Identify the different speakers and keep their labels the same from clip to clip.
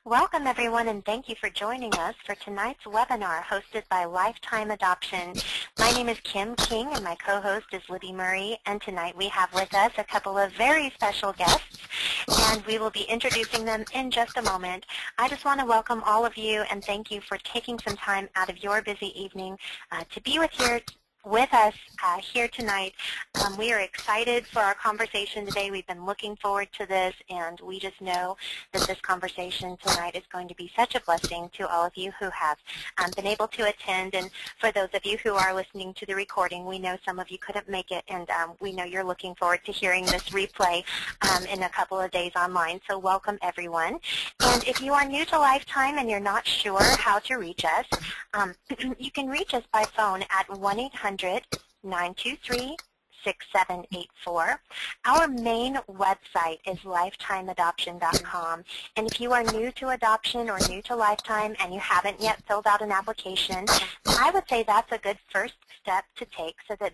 Speaker 1: Welcome, everyone, and thank you for joining us for tonight's webinar hosted by Lifetime Adoption. My name is Kim King, and my co-host is Libby Murray, and tonight we have with us a couple of very special guests, and we will be introducing them in just a moment. I just want to welcome all of you and thank you for taking some time out of your busy evening to be with us here tonight. We are excited for our conversation today. We've been looking forward to this, and we just know that this conversation tonight is going to be such a blessing to all of you who have been able to attend. And for those of you who are listening to the recording, we know some of you couldn't make it, and we know you're looking forward to hearing this replay in a couple of days online. So welcome, everyone. And if you are new to Lifetime and you're not sure how to reach us, you can reach us by phone at 1-800-923-6784. Our main website is lifetimeadoption.com, and if you are new to adoption or new to Lifetime and you haven't yet filled out an application, I would say that's a good first step to take, so that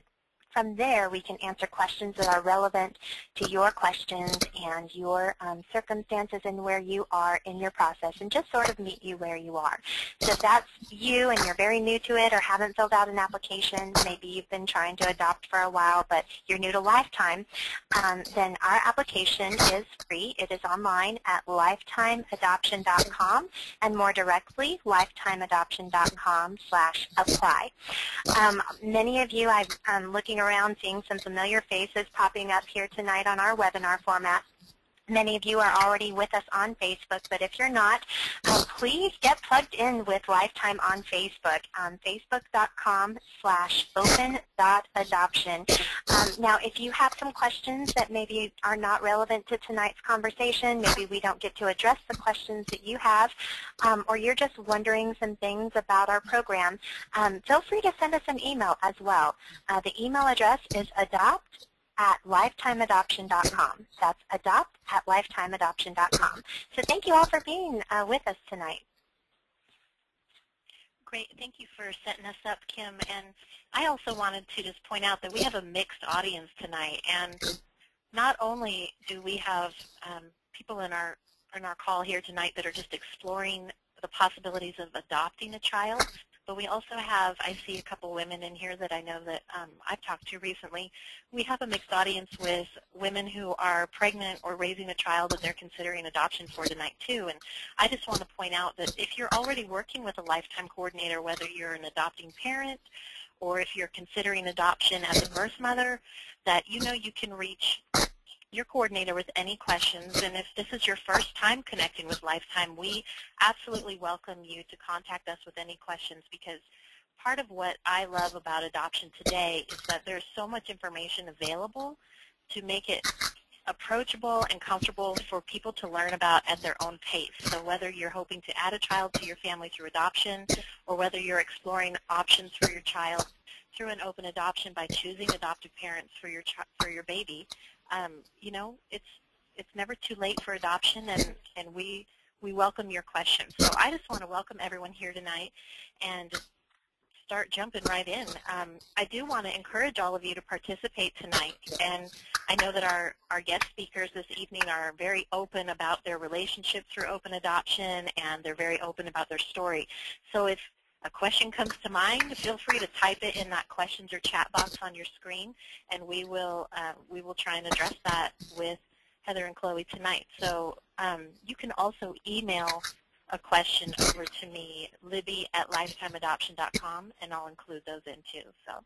Speaker 1: from there we can answer questions that are relevant to your questions and your circumstances and where you are in your process, and just sort of meet you where you are. So if that's you and you're very new to it or haven't filled out an application, maybe you've been trying to adopt for a while but you're new to Lifetime, then our application is free. It is online at lifetimeadoption.com, and more directly, lifetimeadoption.com/apply. Many of you, I'm looking around seeing some familiar faces popping up here tonight on our webinar format. Many of you are already with us on Facebook, but if you're not, please get plugged in with Lifetime on Facebook, facebook.com/open.adoption. Now, if you have some questions that maybe are not relevant to tonight's conversation, maybe we don't get to address the questions that you have, or you're just wondering some things about our program, feel free to send us an email as well. The email address is adopt@lifetimeadoption.com. That's adopt@lifetimeadoption.com. So thank you all for being with us tonight.
Speaker 2: Great. Thank you for setting us up, Kim. And I also wanted to just point out that we have a mixed audience tonight. And not only do we have people in our call here tonight that are just exploring the possibilities of adopting a child, but we also have, I see a couple women in here that I know that I've talked to recently. We have a mixed audience with women who are pregnant or raising a child that they're considering adoption for tonight too. And I just want to point out that if you're already working with a Lifetime coordinator, whether you're an adopting parent or if you're considering adoption as a birth mother, that you know you can reach your coordinator with any questions. And if this is your first time connecting with Lifetime, we absolutely welcome you to contact us with any questions, because part of what I love about adoption today is that there's so much information available to make it approachable and comfortable for people to learn about at their own pace. So whether you're hoping to add a child to your family through adoption, or whether you're exploring options for your child through an open adoption by choosing adoptive parents for your baby, you know, it's never too late for adoption, and we welcome your questions. So I just want to welcome everyone here tonight and start jumping right in. I do want to encourage all of you to participate tonight, and I know that our guest speakers this evening are very open about their relationship through open adoption, and they're very open about their story. So if a question comes to mind, feel free to type it in that questions or chat box on your screen, and we will try and address that with Heather and Chloe tonight. So you can also email a question over to me, libby@lifetimeadoption.com, and I'll include those in too. So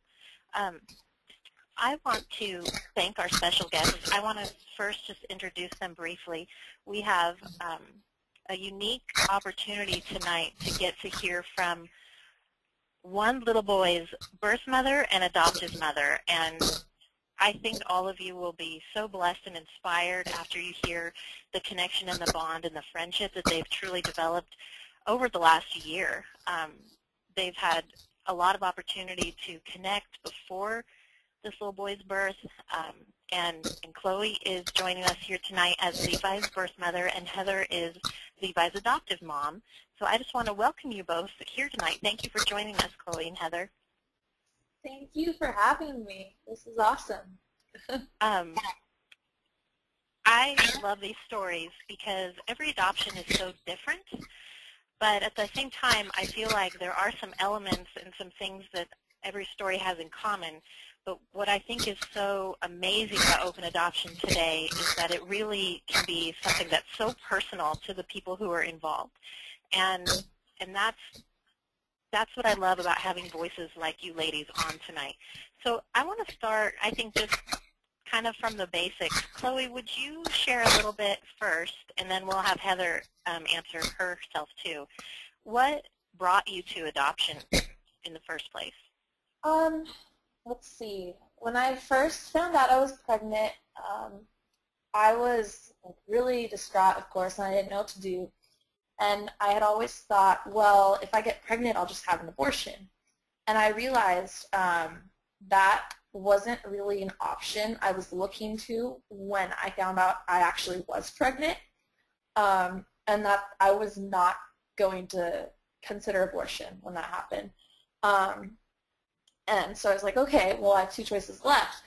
Speaker 2: I want to thank our special guests. I want to first just introduce them briefly. We have a unique opportunity tonight to get to hear from one little boy's birth mother and adoptive mother, and I think all of you will be so blessed and inspired after you hear the connection and the bond and the friendship that they've truly developed over the last year. They've had a lot of opportunity to connect before this little boy's birth, and Chloe is joining us here tonight as Levi's birth mother, and Heather is Levi's adoptive mom. So I just want to welcome you both here tonight. Thank you for joining us, Chloe and Heather.
Speaker 3: Thank you for having me. This is awesome.
Speaker 2: I love these stories because every adoption is so different, but at the same time, I feel like there are some elements and some things that every story has in common. But what I think is so amazing about open adoption today is that it really can be something that's so personal to the people who are involved. And that's what I love about having voices like you ladies on tonight. So I want to start, I think, just kind of from the basics. Chloe, would you share a little bit first, and then we'll have Heather answer herself too. What brought you to adoption in the first place?
Speaker 3: Let's see. When I first found out I was pregnant, I was really distraught, of course, and I didn't know what to do. And I had always thought, well, if I get pregnant, I'll just have an abortion. And I realized that wasn't really an option I was looking to when I found out I actually was pregnant, and that I was not going to consider abortion when that happened. And so I was like, okay, well, I have two choices left.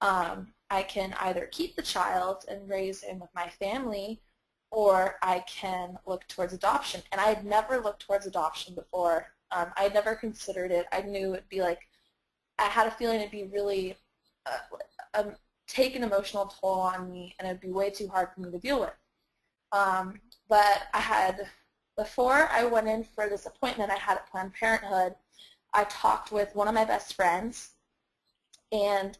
Speaker 3: I can either keep the child and raise him with my family, or I can look towards adoption. And I had never looked towards adoption before. I had never considered it. I knew it'd be like, I had a feeling it'd be really take an emotional toll on me, and it'd be way too hard for me to deal with. But I had, before I went in for this appointment I had at Planned Parenthood, I talked with one of my best friends, and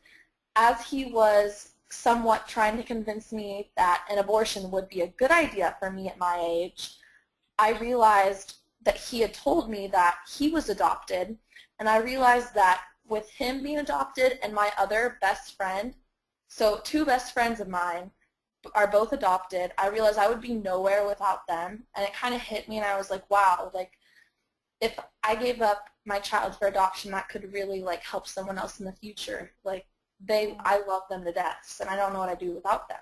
Speaker 3: as he was somewhat trying to convince me that an abortion would be a good idea for me at my age, I realized that he had told me that he was adopted, and I realized that with him being adopted and my other best friend, so two best friends of mine are both adopted, I realized I would be nowhere without them, and it kind of hit me, and I was like, wow, like, if I gave up my child for adoption, that could really, like, help someone else in the future. Like, I love them to death, and I don't know what I'd do without them.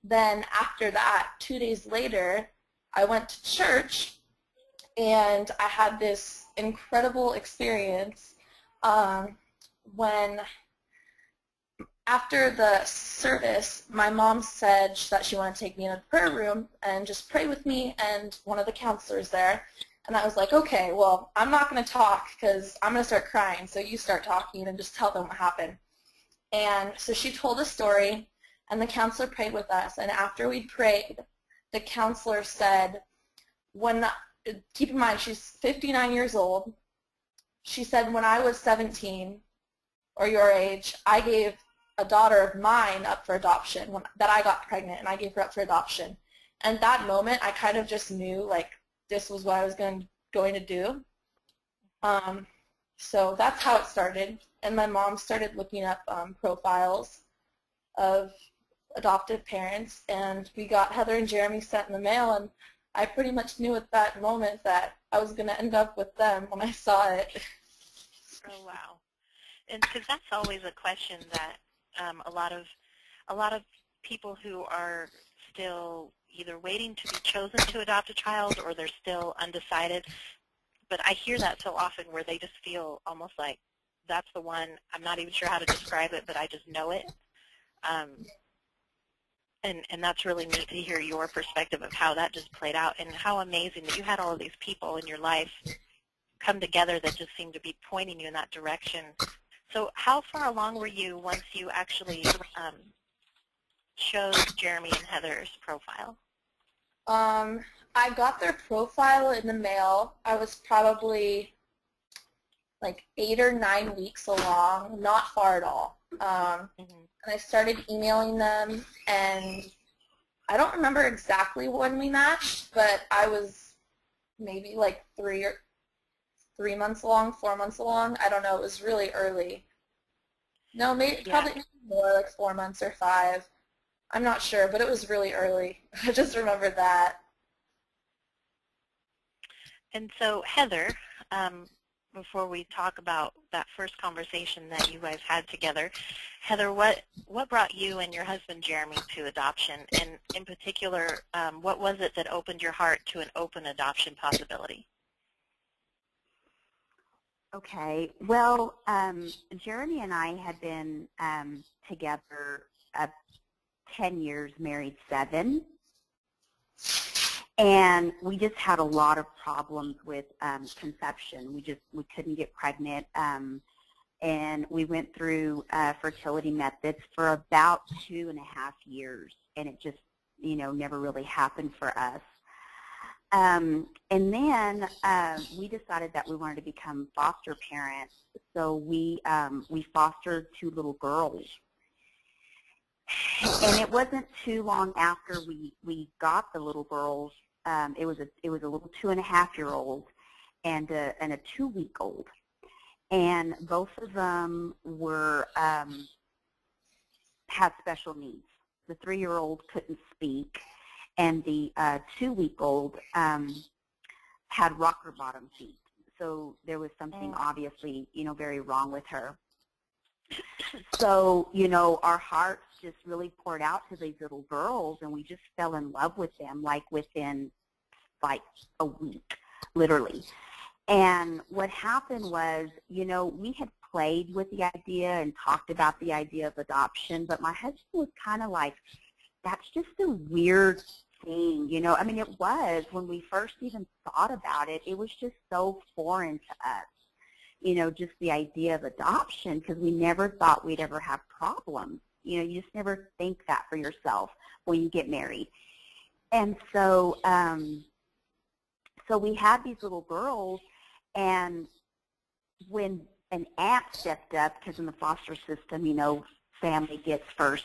Speaker 3: Then after that, 2 days later, I went to church, and I had this incredible experience when, after the service, my mom said that she wanted to take me in a prayer room and just pray with me and one of the counselors there. And I was like, okay, well, I'm not going to talk because I'm going to start crying, so you start talking and just tell them what happened. And so she told a story, and the counselor prayed with us. And after we prayed, the counselor said, keep in mind, she's 59 years old. She said, when I was 17, or your age, I gave a daughter of mine up for adoption, that I got pregnant, and I gave her up for adoption. And that moment, I kind of just knew, like, this was what I was going to do. So that's how it started. And my mom started looking up profiles of adoptive parents, and we got Heather and Jeremy sent in the mail, and I pretty much knew at that moment that I was going to end up with them when I saw it.
Speaker 2: Oh, wow. And because that's always a question that a lot of people who are still either waiting to be chosen to adopt a child, or they're still undecided. But I hear that so often where they just feel almost like that's the one. I'm not even sure how to describe it, but I just know it. And that's really neat to hear your perspective of how that just played out, and how amazing that you had all of these people in your life come together that just seemed to be pointing you in that direction. So how far along were you once you actually chose Jeremy and Heather's profile?
Speaker 3: I got their profile in the mail. I was probably like 8 or 9 weeks along, not far at all. And I started emailing them, and I don't remember exactly when we matched, but I was maybe like 3 months along, 4 months along. I don't know. It was really early. No, maybe probably more, like 4 months or 5. I'm not sure, but it was really early. I just remembered that.
Speaker 2: And so, Heather, before we talk about that first conversation that you guys had together, Heather, what brought you and your husband Jeremy to adoption? And in particular, what was it that opened your heart to an open adoption possibility?
Speaker 4: Okay. Well, Jeremy and I had been together 10 years, married 7. And we just had a lot of problems with conception. We couldn't get pregnant. And we went through fertility methods for about 2.5 years, and it just, never really happened for us. And then we decided that we wanted to become foster parents, so we fostered 2 little girls. And it wasn't too long after we got the little girls. It was a little 2.5-year-old and a 2-week-old. And both of them were had special needs. The 3-year-old couldn't speak, and the 2-week-old had rocker bottom feet. So there was something obviously, very wrong with her. So, our hearts just really poured out to these little girls, and we just fell in love with them, within a week, literally. And what happened was, we had played with the idea and talked about the idea of adoption, but my husband was kind of like, that's just a weird thing, I mean, it was, when we first even thought about it, it was just so foreign to us, just the idea of adoption, because we never thought we'd ever have problems. You just never think that for yourself when you get married. And so, so we had these little girls, and when an aunt stepped up, because in the foster system, family gets first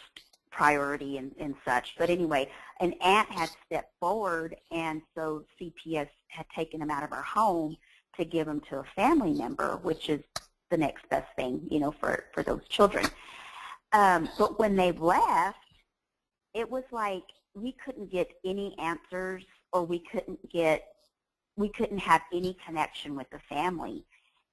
Speaker 4: priority and such. But anyway, an aunt had stepped forward, and so CPS had taken them out of our home to give them to a family member, which is the next best thing, for those children. But when they left, it was like we couldn't get any answers, or we couldn't have any connection with the family.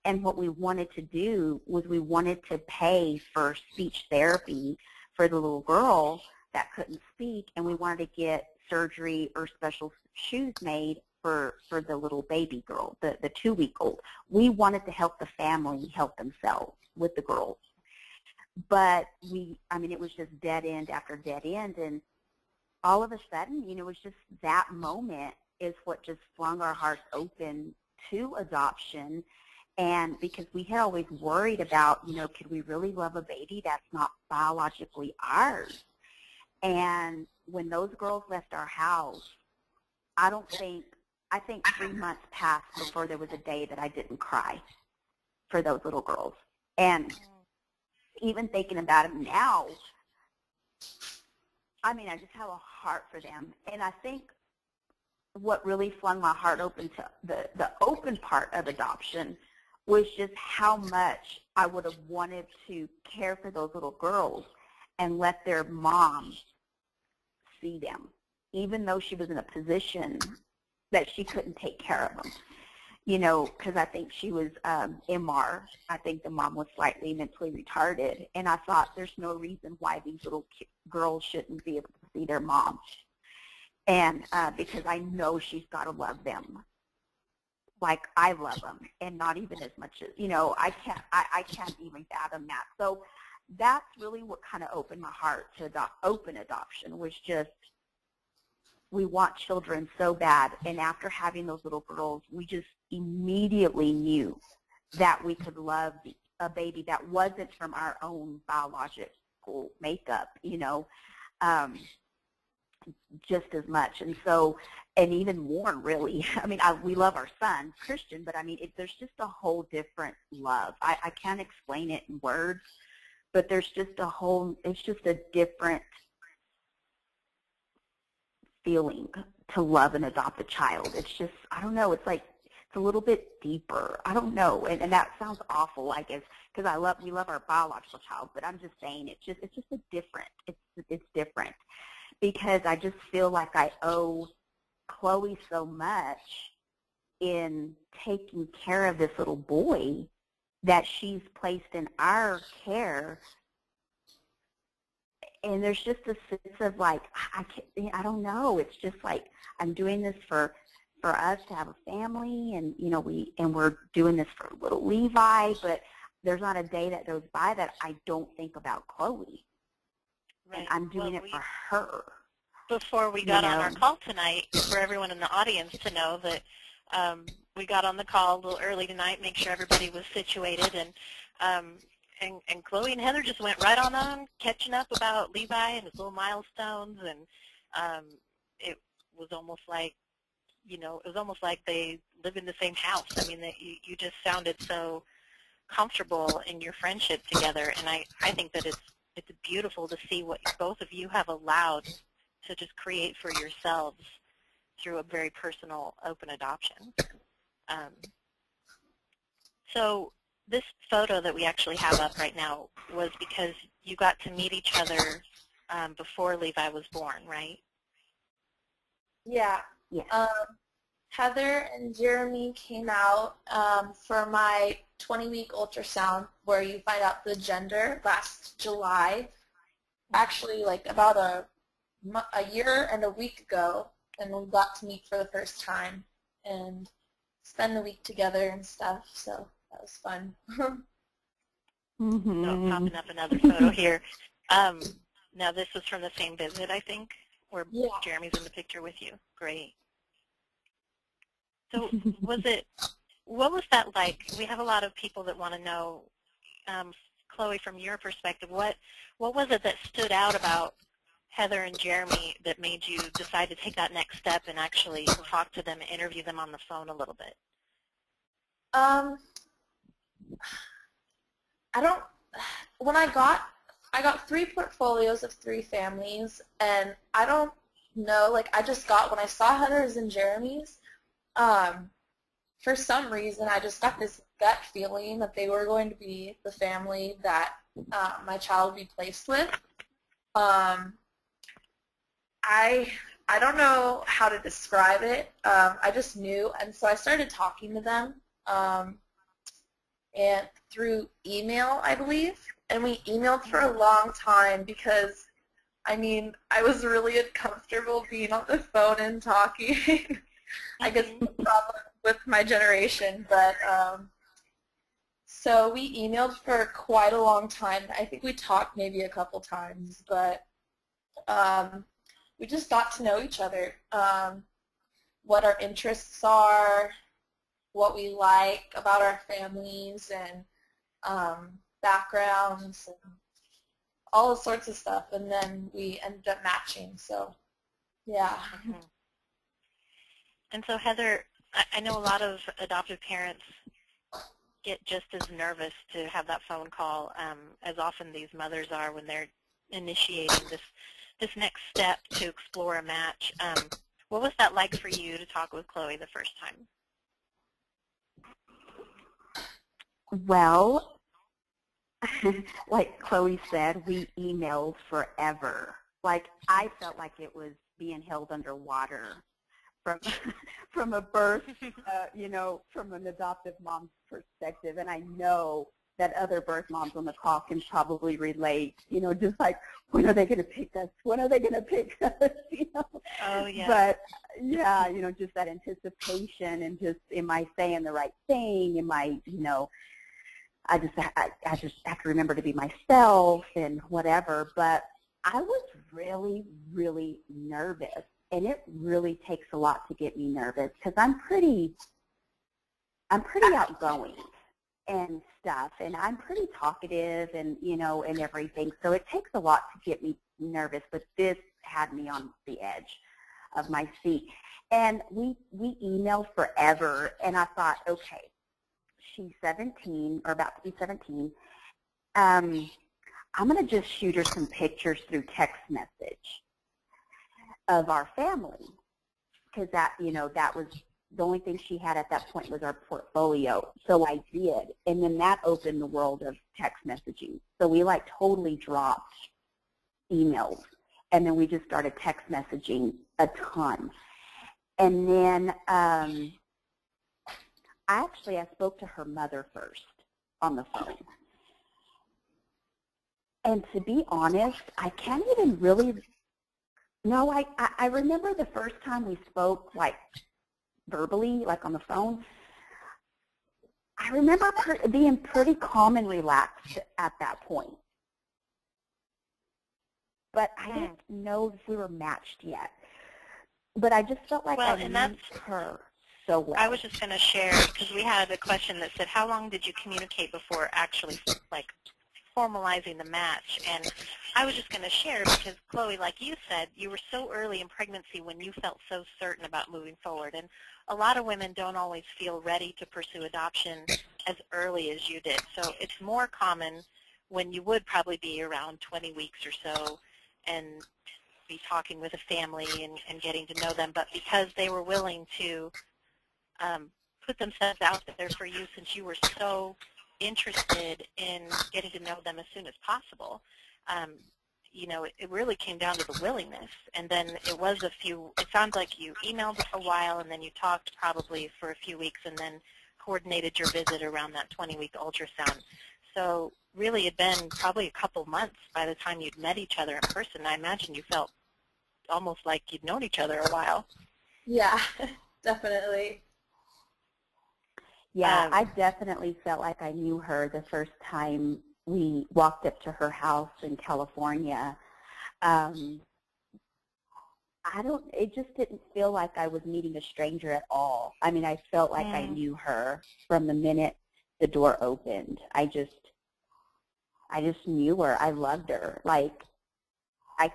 Speaker 4: And what we wanted to do was we wanted to pay for speech therapy for the little girl that couldn't speak, and we wanted to get surgery or special shoes made for the little baby girl, the 2-week-old. We wanted to help the family help themselves with the girls. But it was just dead end after dead end, and all of a sudden, it was just that moment is what just flung our hearts open to adoption. And because we had always worried about, could we really love a baby that's not biologically ours? And when those girls left our house, I think 3 months passed before there was a day that I didn't cry for those little girls. And even thinking about them now, I just have a heart for them. And I think what really flung my heart open to the open part of adoption was just how much I would have wanted to care for those little girls and let their mom see them, even though she was in a position that she couldn't take care of them. Because I think she was MR. I think the mom was slightly mentally retarded. And I thought there's no reason why these little girls shouldn't be able to see their mom. And because I know she's got to love them like I love them, and not even as much as, I can't even fathom that. So that's really what kind of opened my heart to open adoption, was just we want children so bad. And after having those little girls, we just immediately knew that we could love a baby that wasn't from our own biological makeup, just as much. And so, and even more, really. We love our son, Christian, but there's just a whole different love. I can't explain it in words, but there's just it's just a different feeling to love and adopt a child. It's just, I don't know, it's a little bit deeper. I don't know, and that sounds awful, I guess, because we love our biological child, but I'm just saying it's just a different. It's different, because I just feel like I owe Chloe so much in taking care of this little boy that she's placed in our care. And there's just a sense of I don't know. It's just like I'm doing this for us to have a family, and we're doing this for little Levi. But there's not a day that goes by that I don't think about Chloe. and I'm doing it for her.
Speaker 2: Before we got on our call tonight, for everyone in the audience to know that we got on the call a little early tonight, make sure everybody was situated, and Chloe and Heather just went right on catching up about Levi and his little milestones, and it was almost like, it was almost like they live in the same house. I mean, you just sounded so comfortable in your friendship together, and I think that it's beautiful to see what both of you have allowed to just create for yourselves through a very personal, open adoption. So this photo that we actually have up right now was because you got to meet each other before Levi was born, right?
Speaker 3: Yeah.
Speaker 4: Yeah.
Speaker 3: Heather and Jeremy came out for my 20-week ultrasound where you find out the gender last July. Actually, like about a year and a week ago, and we got to meet for the first time and spend the week together and stuff, so that was fun.
Speaker 4: Mm-hmm.
Speaker 2: So popping up another photo here. Now this was from the same visit, I think, where Jeremy's in the picture with you. Great. So what was that like? We have a lot of people that want to know, Chloe, from your perspective, what was it that stood out about Heather and Jeremy that made you decide to take that next step and actually talk to them and interview them on the phone a little bit?
Speaker 3: I got 3 portfolios of 3 families, and I don't know, like I just got, when I saw Heather's and Jeremy's, for some reason I just got this gut feeling that they were going to be the family that my child would be placed with. I don't know how to describe it. I just knew, and so I started talking to them, and through email, I believe, and we emailed for a long time because, I mean, I was really uncomfortable being on the phone and talking. I guess the problem with my generation, but so we emailed for quite a long time. I think we talked maybe a couple times, but we just got to know each other, what our interests are, what we like about our families, and backgrounds, and all sorts of stuff, and then we ended up matching, so yeah.
Speaker 2: Mm-hmm. And so Heather, I know a lot of adoptive parents get just as nervous to have that phone call as often these mothers are when they're initiating this next step to explore a match. What was that like for you to talk with Chloe the first time?
Speaker 4: Well, like Chloe said, we emailed forever. Like, I felt like it was being held underwater from a birth, from an adoptive mom's perspective. And I know that other birth moms on the call can probably relate, just like, when are they going to pick us? When are they going to pick us?
Speaker 2: Oh, yeah.
Speaker 4: But, yeah, just that anticipation and just, am I saying the right thing? Am I, I just have to remember to be myself and whatever. But I was really, really nervous. And it really takes a lot to get me nervous because I'm pretty outgoing and stuff, and I'm pretty talkative and and everything. So it takes a lot to get me nervous. But this had me on the edge of my seat. And we emailed forever, and I thought, okay, she's 17 or about to be 17. I'm going to just shoot her some pictures through text message of our family, because that was the only thing she had at that point was our portfolio. So I did, and then that opened the world of text messaging. So we totally dropped emails, and then we just started text messaging a ton. And then I spoke to her mother first on the phone. And to be honest, I can't even really. No, I remember the first time we spoke, verbally, on the phone. I remember being pretty calm and relaxed at that point. but I didn't know if we were matched yet. But I just felt like I knew her so well.
Speaker 2: I was just going to share, because we had a question that said, how long did you communicate before actually, like, formalizing the match? And I was just going to share because, Chloe, like you said, you were so early in pregnancy when you felt so certain about moving forward. And a lot of women don't always feel ready to pursue adoption as early as you did. So it's more common when you would probably be around 20 weeks or so and be talking with a family and getting to know them. But because they were willing to put themselves out there for you since you were so interested in getting to know them as soon as possible, you know, it really came down to the willingness. And then it sounds like you emailed a while and then you talked probably for a few weeks and then coordinated your visit around that 20-week ultrasound. So really it had been probably a couple months by the time you'd met each other in person. I imagine you felt almost like you'd known each other a while.
Speaker 3: Yeah, definitely.
Speaker 4: Yeah, I definitely felt like I knew her the first time we walked up to her house in California. It just didn't feel like I was meeting a stranger at all. I mean, I felt like I knew her from the minute the door opened. I just knew her. I loved her. Like, I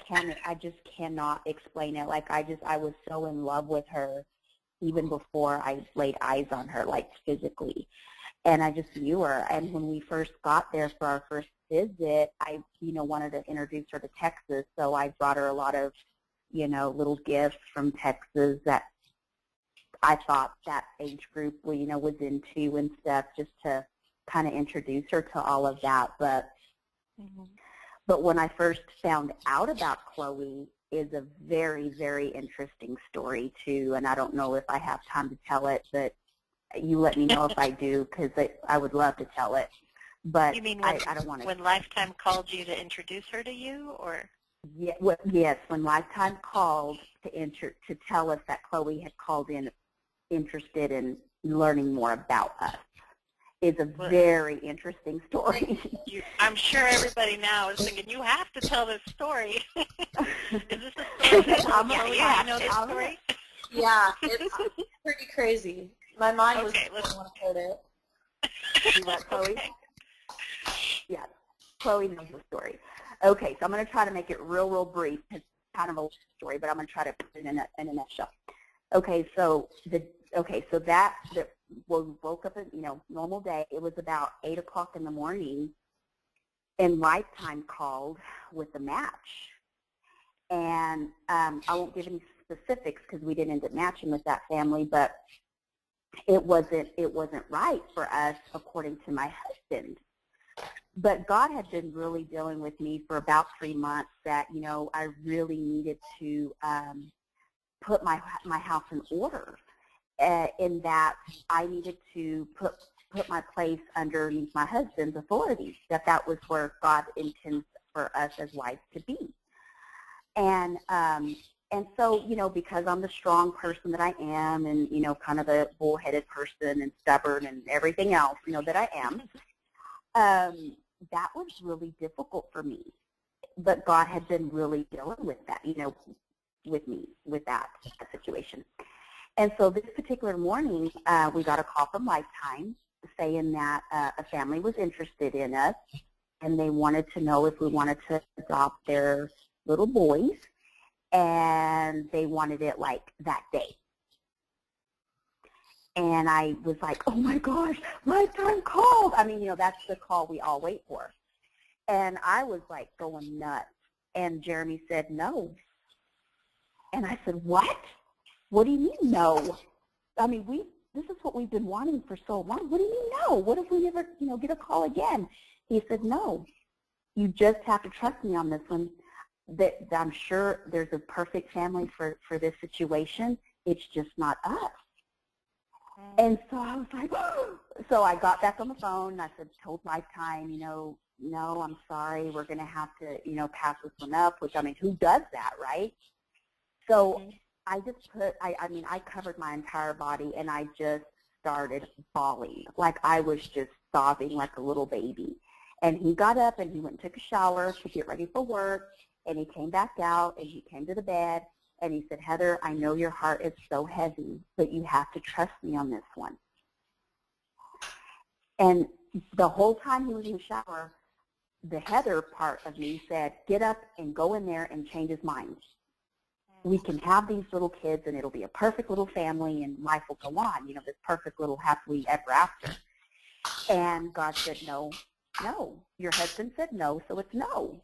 Speaker 4: just cannot explain it. Like, I was so in love with her even before I laid eyes on her, like, physically. And I just knew her. And when we first got there for our first visit, I, wanted to introduce her to Texas. So I brought her a lot of, little gifts from Texas that I thought that age group, was into and stuff, just to kind of introduce her to all of that. But when I first found out about Chloe is a very, very interesting story, too. And I don't know if I have time to tell it, but you let me know if I do, because I would love to tell it. But
Speaker 2: you mean
Speaker 4: I don't want to.
Speaker 2: When Lifetime called you to introduce her to you, or?
Speaker 4: Yeah, yes, when Lifetime called to tell us that Chloe had called in interested in learning more about us. Is a very interesting story.
Speaker 2: I'm sure everybody now is thinking, you have to tell this story. Is this a story that you know this story?
Speaker 3: Yeah, it's pretty crazy. My mind was want to heard it.
Speaker 4: You want Chloe? Okay. Yeah, Chloe knows the story. Okay, so I'm going to try to make it real brief. It's kind of a story, but I'm going to try to put it in a nutshell. Okay, so that we woke up, normal day. It was about 8 o'clock in the morning, and Lifetime called with a match. And I won't give any specifics because we didn't end up matching with that family, but it wasn't right for us, according to my husband. But God had been really dealing with me for about 3 months that, I really needed to put my house in order, in that I needed to put my place underneath my husband's authority, that was where God intends for us as wives to be. And so, because I'm the strong person that I am, and, kind of a bullheaded person and stubborn and everything else, that I am, that was really difficult for me. But God had been really dealing with that, with me, with that situation. And so this particular morning, we got a call from Lifetime saying that a family was interested in us, and they wanted to know if we wanted to adopt their little boys, and they wanted it like that day. And I was like, oh my gosh, Lifetime called. I mean, that's the call we all wait for. And I was like going nuts. And Jeremy said, no. And I said, what? What do you mean no? I mean, this is what we've been wanting for so long. What do you mean no? What if we never, get a call again? He said, no. You just have to trust me on this one. That I'm sure there's a perfect family for this situation. It's just not us. And so I was like, oh. So I got back on the phone, and I told Lifetime, no, I'm sorry. We're going to have to, pass this one up, which, I mean, who does that, right? So I just I covered my entire body, and I just started bawling. Like, I was just sobbing like a little baby. And he got up, and he went and took a shower to get ready for work. And he came back out, and he came to the bed, and he said, Heather, I know your heart is so heavy, but you have to trust me on this one. And the whole time he was in the shower, the Heather part of me said, get up and go in there and change his mind. We can have these little kids, and it'll be a perfect little family, and life will go on, you know, this perfect little happily ever after. And God said, no, no. Your husband said no, so it's no.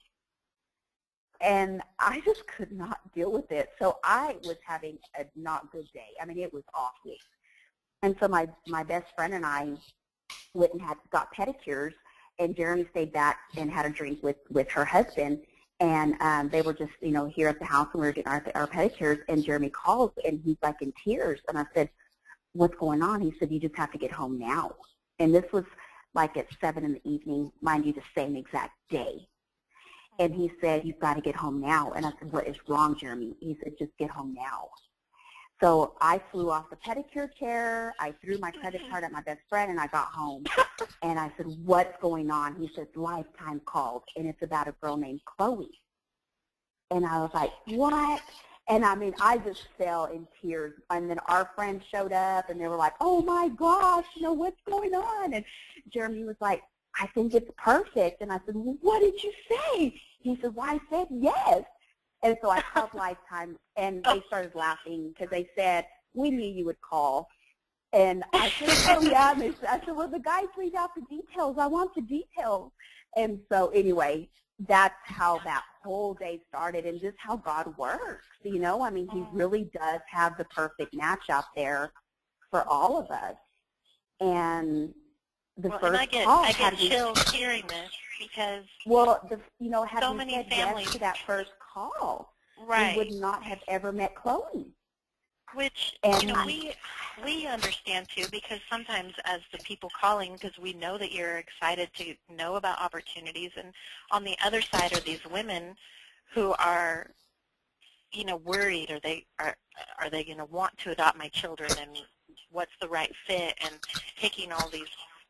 Speaker 4: And I just could not deal with it. So I was having a not good day. I mean, it was awful. And so my best friend and I went and got pedicures, and Jeremy stayed back and had a drink with her husband. And they were just, you know, here at the house, and we were getting our pedicures, and Jeremy calls, and he's like in tears. And I said, what's going on? He said, you just have to get home now. And this was like at 7 in the evening, mind you, the same exact day. And he said, you've got to get home now. And I said, what is wrong, Jeremy? He said, just get home now. So I flew off the pedicure chair. I threw my credit card at my best friend, and I got home. And I said, what's going on? He said, Lifetime called, and it's about a girl named Chloe. And I was like, what? And, I mean, I just fell in tears. And then our friends showed up, and they were like, oh, my gosh, you know, what's going on? And Jeremy was like, I think it's perfect. And I said, well, what did you say? He said, well, I said yes. And so I called Lifetime, and they started laughing because they said, we knew you would call. And I said, oh, yeah. And I said, well, the guys leave out the details. I want the details. And so anyway, that's how that whole day started, and just how God works, you know. I mean, he really does have the perfect match out there for all of us. And the first call,
Speaker 2: I get chills hearing this because
Speaker 4: you know, had
Speaker 2: so
Speaker 4: we
Speaker 2: many
Speaker 4: said
Speaker 2: families,
Speaker 4: yes to that first call,
Speaker 2: right,
Speaker 4: we would not have ever met Chloe.
Speaker 2: Which,
Speaker 4: and
Speaker 2: you know, we understand too, because sometimes as the people calling, because we know that you're excited to know about opportunities, and on the other side are these women who are, you know, worried, are they going to want to adopt my children, and what's the right fit, and taking all these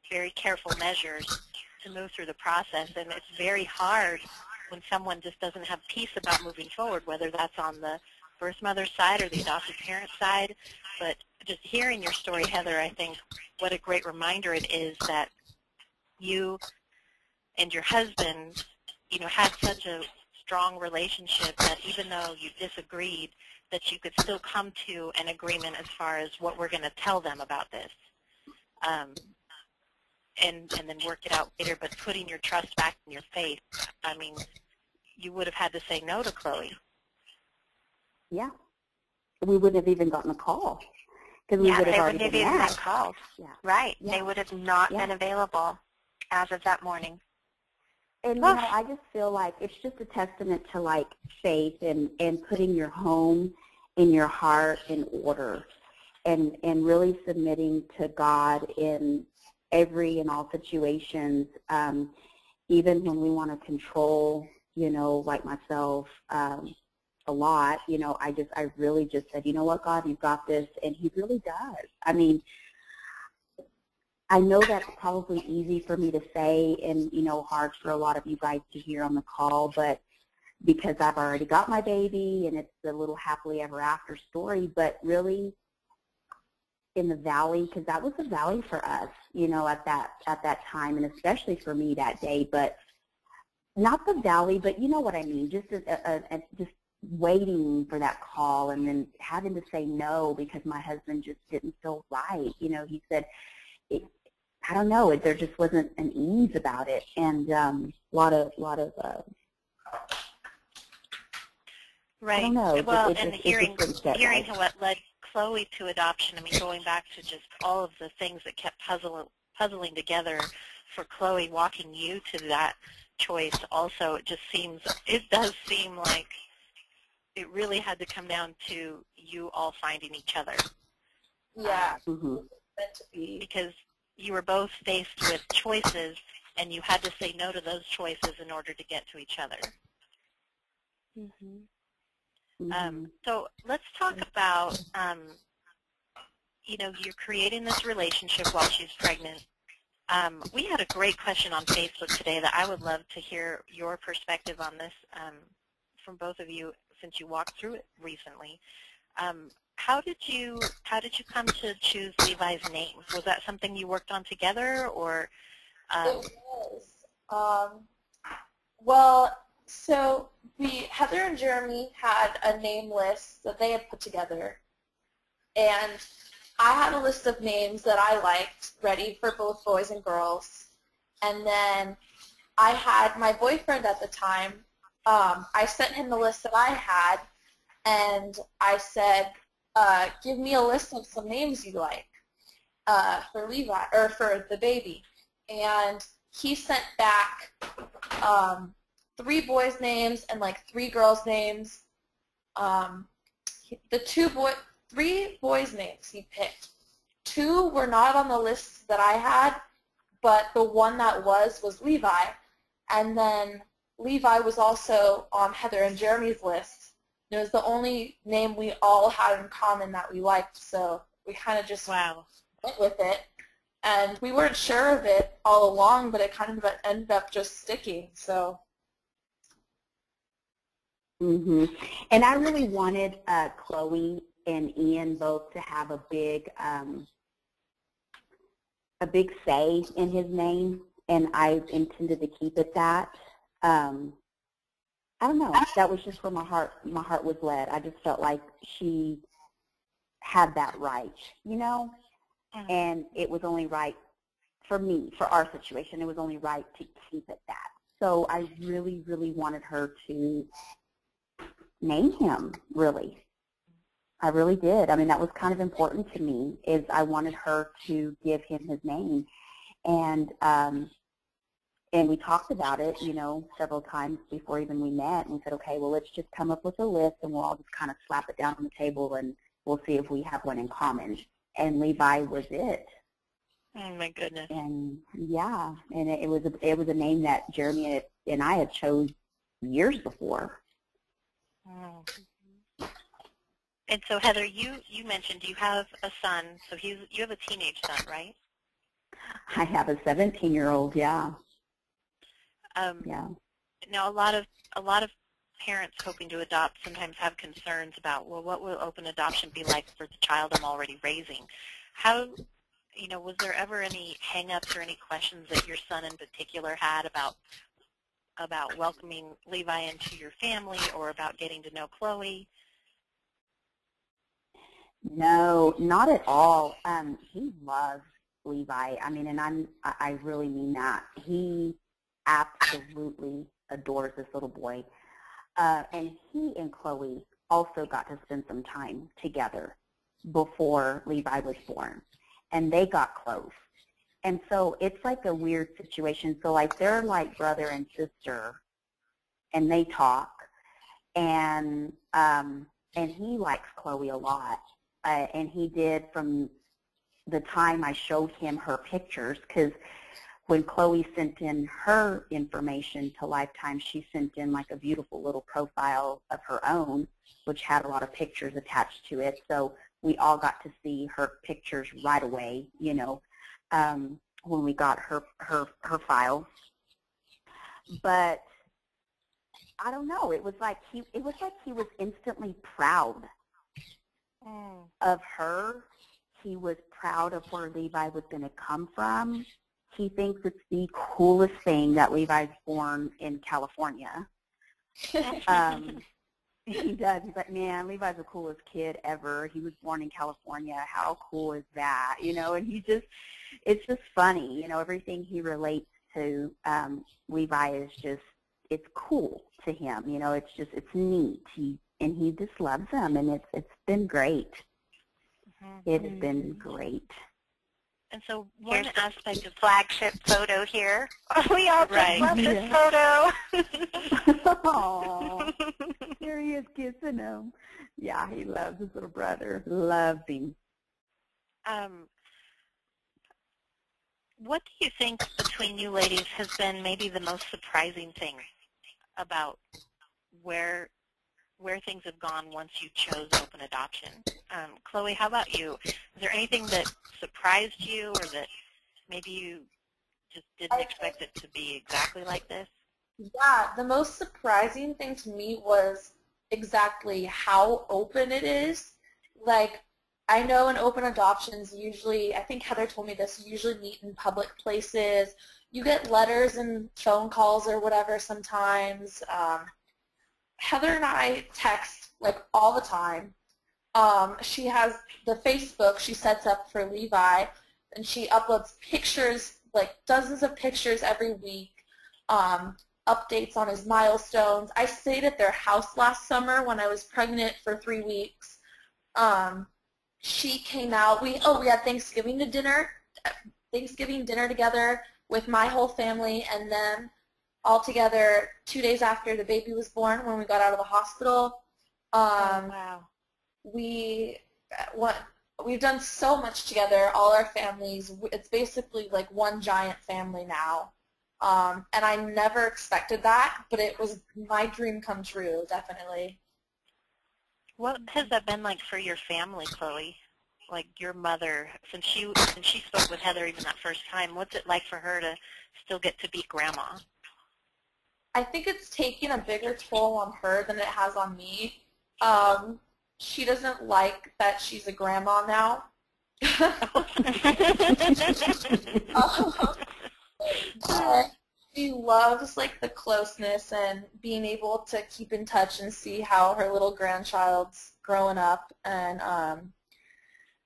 Speaker 2: very careful measures to move through the process. And it's very hard when someone just doesn't have peace about moving forward, whether that's on the birth mother's side or the adoptive parent side. But just hearing your story, Heather, I think what a great reminder it is that you and your husband, you know, had such a strong relationship that even though you disagreed, that you could still come to an agreement as far as what we're going to tell them about this. And then work it out later, but putting your trust back in your faith. I mean, you would have had to say no to Chloe.
Speaker 4: Yeah. We wouldn't have even gotten a call. Because we would have already been
Speaker 1: even been called.
Speaker 4: Yeah.
Speaker 1: Right.
Speaker 4: Yeah.
Speaker 1: They would have not been available as of that morning.
Speaker 4: And, you know, I just feel like it's just a testament to, like, faith and putting your home and your heart in order and really submitting to God in every and all situations, even when we want to control, you know, like myself, a lot, you know, I really just said, you know what, God, you've got this, and he really does. I mean, I know that's probably easy for me to say and, you know, hard for a lot of you guys to hear on the call, but because I've already got my baby and it's the little happily ever after story, but really in the valley, because that was the valley for us, you know, at that time, and especially for me that day, but not the valley, but you know what I mean, just just waiting for that call and then having to say no because my husband just didn't feel right. You know, he said, I don't know, there just wasn't an ease about it, and a lot of
Speaker 2: right.
Speaker 4: I don't know.
Speaker 2: Well, and hearing what led Chloe to adoption, I mean, going back to just all of the things that kept puzzling together for Chloe, walking you to that choice also, it does seem like it really had to come down to you all finding each other.
Speaker 3: Yeah.
Speaker 4: Meant
Speaker 3: to be.
Speaker 2: Because you were both faced with choices, and you had to say no to those choices in order to get to each other. So let's talk about, you know, you're creating this relationship while she's pregnant. We had a great question on Facebook today that I would love to hear your perspective on this from both of you since you walked through it recently. How did you come to choose Levi's name? Was that something you worked on together, or?
Speaker 3: It was. Well, so Heather and Jeremy had a name list that they had put together, and I had a list of names that I liked ready for both boys and girls, and then I had my boyfriend at the time. I sent him the list that I had, and I said, give me a list of some names you like for Levi, or for the baby. And he sent back 3 boys' names and like 3 girls' names. The 3 boys' names he picked. 2 were not on the list that I had, but the one that was Levi. And then Levi was also on Heather and Jeremy's list. It was the only name we all had in common that we liked, so we kind of just went with it. And we weren't sure of it all along, but it kind of ended up just sticking. So.
Speaker 4: And I really wanted Chloe and Ian both to have a big say in his name, and I intended to keep it that. I don't know. That was just where my heart was led. I just felt like she had that right, you know? And it was only right for me, for our situation. It was only right to keep it that. So I really, really wanted her to name him, really. I really did. I mean, that was kind of important to me, is I wanted her to give him his name. And we talked about it, you know, several times before even we met, and we said, okay, well, let's just come up with a list, and we'll all just kind of slap it down on the table, and we'll see if we have one in common. And Levi was it.
Speaker 2: Oh my goodness.
Speaker 4: And yeah, and it was a name that Jeremy and I had chose years before.
Speaker 2: Oh. And so Heather, you mentioned you have a son, so you have a teenage son, right?
Speaker 4: I have a 17-year-old, yeah. Yeah.
Speaker 2: Now a lot of parents hoping to adopt sometimes have concerns about, well, what will open adoption be like for the child I'm already raising? How, you know, was there ever any hang-ups or any questions that your son in particular had about welcoming Levi into your family, or about getting to know Chloe?
Speaker 4: No, not at all. He loves Levi. I mean, and I really mean that. He absolutely adores this little boy. And he and Chloe also got to spend some time together before Levi was born. And they got close. And so it's like a weird situation. So like they're like brother and sister, and they talk. And he likes Chloe a lot. And he did from the time I showed him her pictures, because when Chloe sent in her information to Lifetime, she sent in like a beautiful little profile of her own, which had a lot of pictures attached to it. So we all got to see her pictures right away, you know, when we got her file. But I don't know. It was like he was instantly proud of her. He was proud of where Levi was going to come from. He thinks it's the coolest thing that Levi's born in California. He does. He's like, man, Levi's the coolest kid ever. He was born in California. How cool is that? You know, and it's just funny. You know, everything he relates to Levi is just, it's cool to him. You know, it's neat. He just loves him, and it's been great. It's been great.
Speaker 2: And so one aspect of
Speaker 1: flagship photo here. We all just love this photo.
Speaker 4: Aww. Here he is kissing him. Yeah, he loves his little brother. Loves him.
Speaker 2: What do you think between you ladies has been maybe the most surprising thing about where things have gone once you chose open adoption? Chloe, how about you? Is there anything that surprised you, or that maybe you just didn't expect it to be exactly like this?
Speaker 3: Yeah, the most surprising thing to me was exactly how open it is. Like, I know in open adoptions, usually, I think Heather told me this, you usually meet in public places. You get letters and phone calls or whatever sometimes. Heather and I text like all the time. She has the Facebook she sets up for Levi, and she uploads pictures, like dozens of pictures every week, updates on his milestones. I stayed at their house last summer when I was pregnant for 3 weeks. She came out. We had Thanksgiving dinner together with my whole family, and then all together 2 days after the baby was born when we got out of the hospital.
Speaker 2: Oh, wow.
Speaker 3: We we've done so much together, all our families. It's basically like one giant family now. And I never expected that, but it was my dream come true, definitely.
Speaker 2: What has that been like for your family, Chloe? Like your mother, since she spoke with Heather even that first time, what's it like for her to still get to be grandma?
Speaker 3: I think it's taking a bigger toll on her than it has on me. She doesn't like that she's a grandma now. She loves like the closeness and being able to keep in touch and see how her little grandchild's growing up, and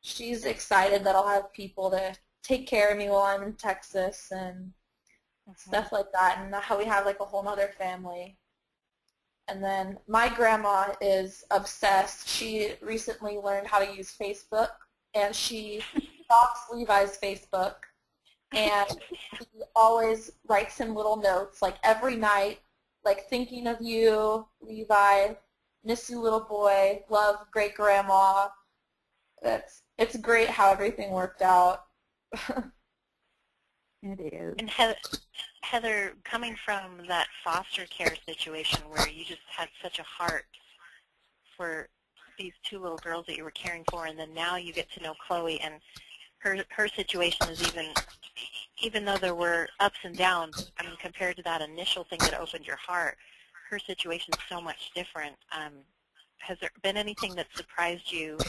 Speaker 3: she's excited that I'll have people to take care of me while I'm in Texas and stuff like that, and how we have like a whole other family. And then my grandma is obsessed. She recently learned how to use Facebook, and she stalks Levi's Facebook, and she always writes him little notes, like every night, like thinking of you, Levi, miss you, little boy, love great grandma. It's great how everything worked out.
Speaker 4: It is.
Speaker 2: And Heather, coming from that foster care situation where you just had such a heart for these two little girls that you were caring for, and then now you get to know Chloe, and her situation is even though there were ups and downs, I mean, compared to that initial thing that opened your heart, her situation is so much different. Has there been anything that surprised you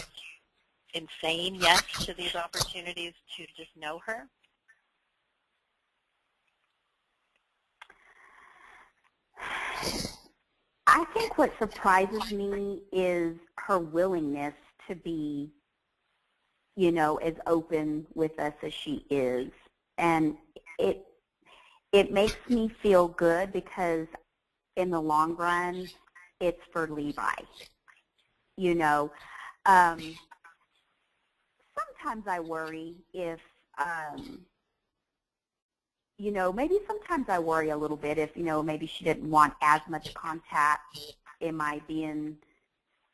Speaker 2: in saying yes to these opportunities to just know her?
Speaker 4: I think what surprises me is her willingness to be, as open with us as she is. And it makes me feel good because in the long run, it's for Levi. Sometimes I worry if, maybe sometimes I worry a little bit if, maybe she didn't want as much contact. Am I being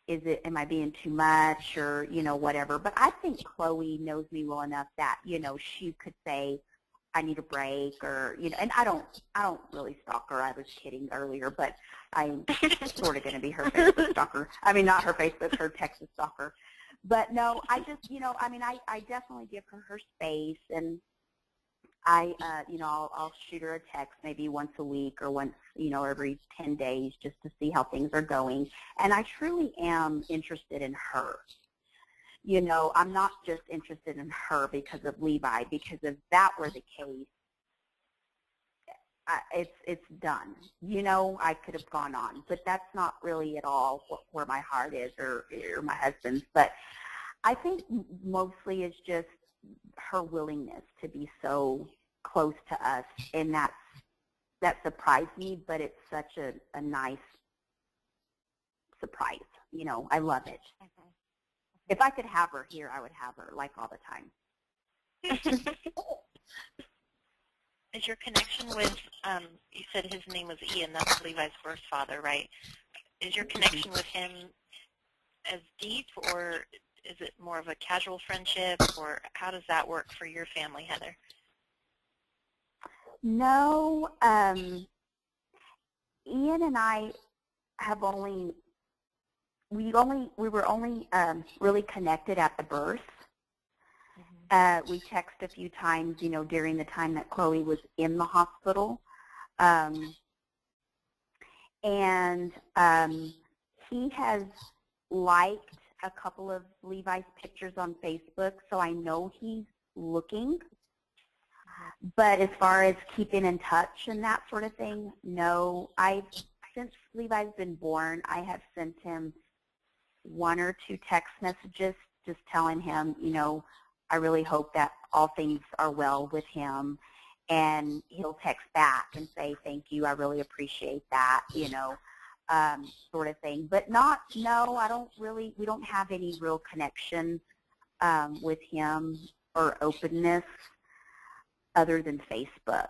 Speaker 4: too much, or, whatever. But I think Chloe knows me well enough that, she could say, I need a break, or, and I don't really stalk her. I was kidding earlier, but I'm sort of going to be her Facebook stalker. I mean, not her Facebook, her Texas stalker. But no, I just, I definitely give her space, and I'll shoot her a text maybe once a week or once, every 10 days just to see how things are going. And I truly am interested in her. I'm not just interested in her because of Levi, because if that were the case, it's done. I could have gone on, but that's not really at all where my heart is, or my husband's. But I think mostly it's just her willingness to be so close to us, and that surprised me, but it's such a nice surprise. I love it. Mm-hmm. If I could have her here, I would have her like all the time.
Speaker 2: Is your connection with, you said his name was Ian, that's Levi's birth father, right? Is your connection with him as deep, or is it more of a casual friendship, or how does that work for your family, Heather?
Speaker 4: No, Ian and I have we were only really connected at the birth. Mm-hmm. We texted a few times, during the time that Chloe was in the hospital. And he has liked a couple of Levi's pictures on Facebook, so I know he's looking. But as far as keeping in touch and that sort of thing, no. Since Levi's been born, I have sent him 1 or 2 text messages just telling him, I really hope that all things are well with him. And he'll text back and say, thank you, I really appreciate that, sort of thing. But we don't have any real connection with him or openness other than Facebook,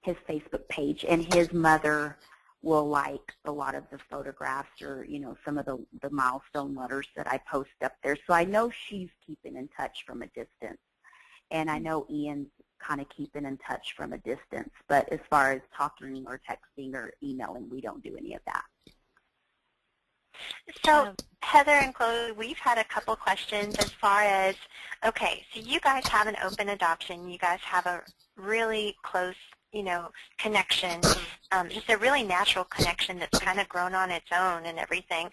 Speaker 4: his Facebook page. And his mother will like a lot of the photographs or, some of the milestone letters that I post up there. So I know she's keeping in touch from a distance. And I know Ian's kind of keeping in touch from a distance. But as far as talking or texting or emailing, we don't do any of that.
Speaker 1: So Heather and Chloe, we've had a couple questions as far as, okay, so you guys have an open adoption. You guys have a really close, connection, just a really natural connection that's kind of grown on its own and everything.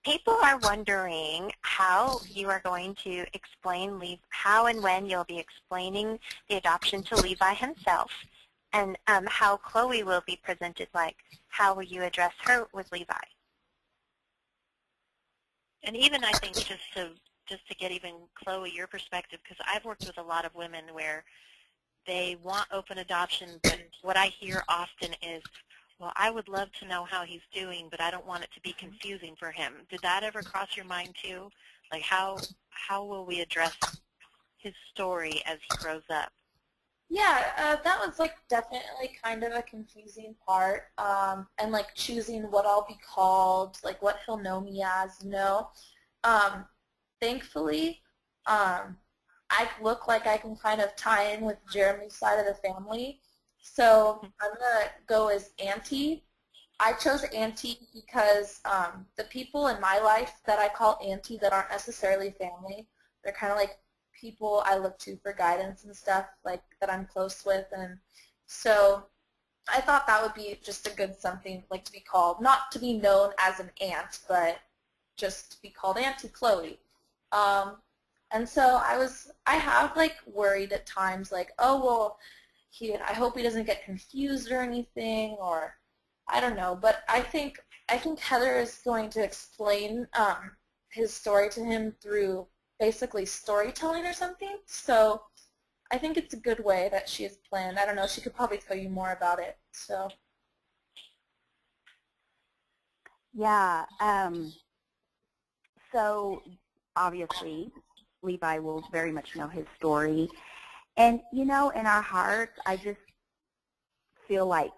Speaker 1: People are wondering how you are going to explain, how and when you'll be explaining the adoption to Levi himself, and how Chloe will be presented, like how will you address her with Levi?
Speaker 2: And even I think just to get even Chloe, your perspective, because I've worked with a lot of women where they want open adoption, but what I hear often is, well, I would love to know how he's doing, but I don't want it to be confusing for him. Did that ever cross your mind too? Like how will we address his story as he grows up?
Speaker 3: Yeah, that was definitely kind of a confusing part, and choosing what I'll be called, what he'll know me as. Thankfully, I look like I can kind of tie in with Jeremy's side of the family, so I'm gonna go as Auntie. I chose Auntie because the people in my life that I call Auntie that aren't necessarily family, they're kind of like people I look to for guidance and stuff, that I'm close with, and so I thought that would be just a good something to be called, not to be known as an aunt, but just to be called Auntie Chloe. And so I have worried at times, oh well, I hope he doesn't get confused or anything, or I don't know, but I think Heather is going to explain his story to him through basically storytelling or something. So I think it's a good way that she has planned. I don't know, she could probably tell you more about it. So
Speaker 4: yeah, so obviously Levi will very much know his story. And, in our hearts, I just feel like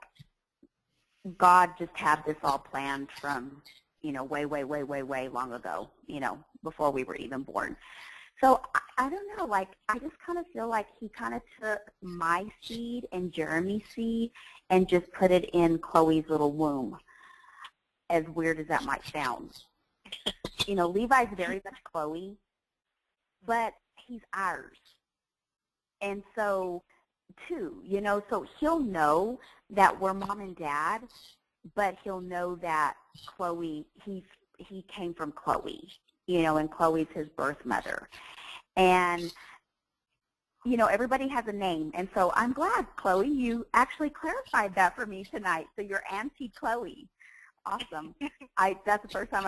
Speaker 4: God just had this all planned from, way, way, way, way, way long ago, before we were even born. So I don't know, I just kind of feel like he kind of took my seed and Jeremy's seed and just put it in Chloe's little womb, as weird as that might sound. Levi's very much Chloe, but he's ours. And so, too, so he'll know that we're mom and dad, but he'll know that Chloe, he came from Chloe, and Chloe's his birth mother. And, everybody has a name. And so I'm glad, Chloe, you actually clarified that for me tonight. So you're Auntie Chloe. Awesome. That's the first time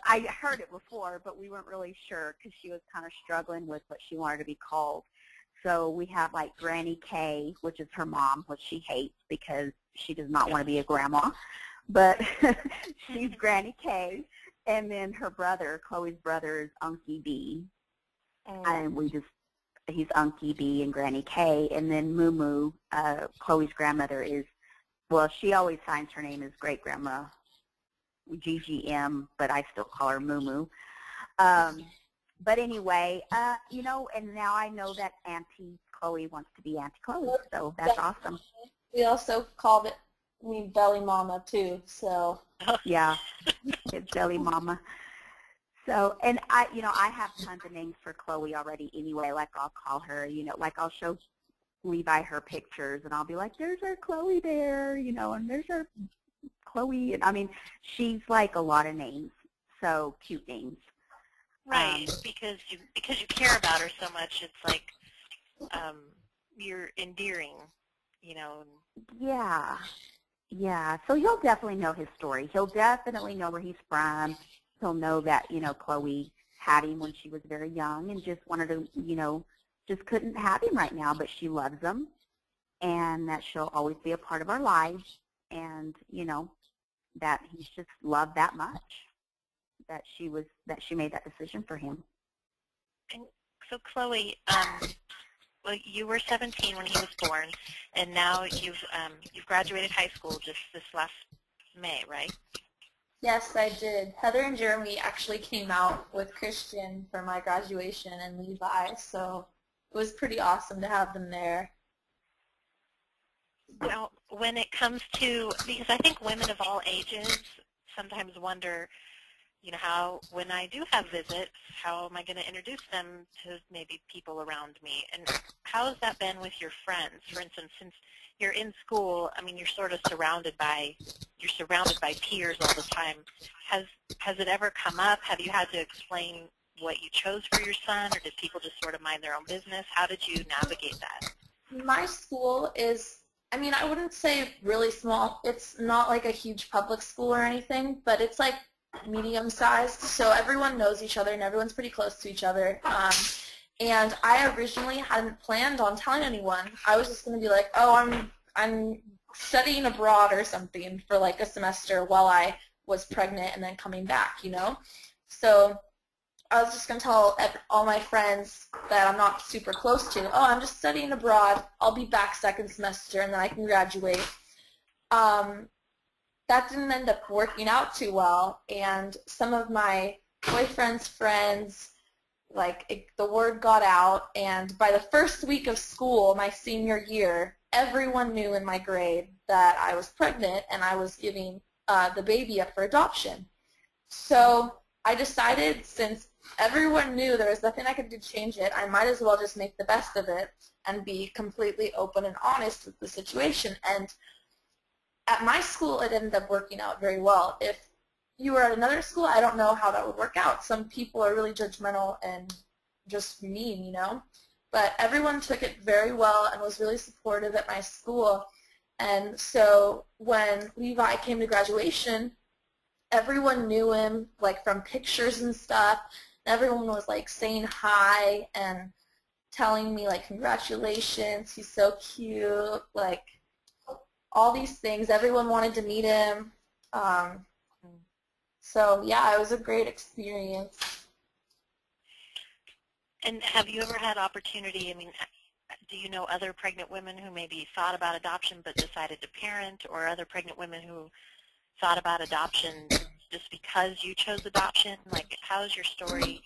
Speaker 4: I heard it before, but we weren't really sure because she was kind of struggling with what she wanted to be called. So we have Granny K, which is her mom, which she hates because she does not want to be a grandma. But she's Granny K. And then her brother, Chloe's brother, is Unky B. And he's Unky B and Granny K. And then Moo Moo, Chloe's grandmother, she always signs her name as Great Grandma GGM, but I still call her Moo Moo. But anyway, and now I know that Auntie Chloe wants to be Auntie Chloe, so that's awesome.
Speaker 3: We also called me Belly Mama too, so.
Speaker 4: Yeah, it's Belly Mama. So, and I have tons of names for Chloe already anyway, I'll call her, I'll show Levi her pictures, and I'll be like, there's our Chloe there, you know, and there's our Chloe. And I mean, she's like a lot of names, so cute names.
Speaker 2: Right, because you care about her so much. It's like you're endearing, you know.
Speaker 4: Yeah, yeah. So he'll definitely know his story. He'll definitely know where he's from. He'll know that, you know, Chloe had him when she was very young and just wanted to, you know, just couldn't have him right now, but she loves him, and that she'll always be a part of our lives, and, you know, that he's just loved that much, that she made that decision for him.
Speaker 2: And so, Chloe, well, you were 17 when he was born, and now you've graduated high school just this last May, right?
Speaker 3: Yes, I did. Heather and Jeremy actually came out with Christian for my graduation and Levi, so it was pretty awesome to have them there.
Speaker 2: Now, when it comes to, because I think women of all ages sometimes wonder, you know, when I do have visits, how am I going to introduce them to maybe people around me? And how has that been with your friends? For instance, since you're in school, I mean, you're sort of surrounded by peers all the time. Has it ever come up? Have you had to explain what you chose for your son, or did people just sort of mind their own business? How did you navigate that?
Speaker 3: My school is, I mean, I wouldn't say really small. It's not like a huge public school or anything, but it's like medium-sized, so everyone knows each other and everyone's pretty close to each other. And I originally hadn't planned on telling anyone. I was just going to be like, oh, I'm studying abroad or something for like a semester while I was pregnant and then coming back, you know? So I was just going to tell all my friends that I'm not super close to, oh, I'm just studying abroad. I'll be back second semester and then I can graduate. That didn't end up working out too well, and some of my boyfriend's friends, like, the word got out, and by the first week of school, my senior year, everyone knew in my grade that I was pregnant and I was giving the baby up for adoption. So I decided, since everyone knew there was nothing I could do to change it, I might as well just make the best of it and be completely open and honest with the situation. And at my school, it ended up working out very well. If you were at another school, I don't know how that would work out. Some people are really judgmental and just mean, you know. But everyone took it very well and was really supportive at my school. And so when Levi came to graduation, everyone knew him, like, from pictures and stuff. Everyone was, like, saying hi and telling me, like, congratulations, he's so cute, like, all these things. Everyone wanted to meet him. So, yeah, it was a great experience.
Speaker 2: And have you ever had opportunity, I mean, do you know other pregnant women who maybe thought about adoption but decided to parent, or other pregnant women who thought about adoption just because you chose adoption? Like, how has your story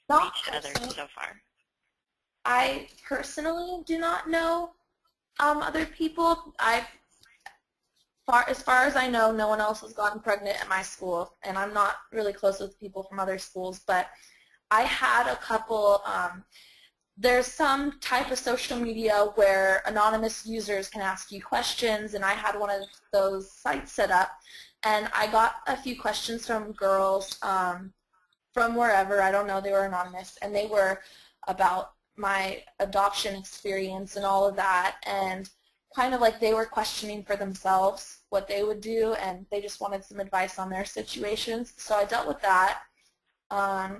Speaker 2: reached others so far?
Speaker 3: I personally do not know other people. As far as I know, no one else has gotten pregnant at my school, and I'm not really close with people from other schools, but I had a couple, there's some type of social media where anonymous users can ask you questions, and I had one of those sites set up, and I got a few questions from girls from wherever, I don't know, they were anonymous, and they were about my adoption experience and all of that, and kind of like they were questioning for themselves what they would do, and they just wanted some advice on their situations. So I dealt with that. I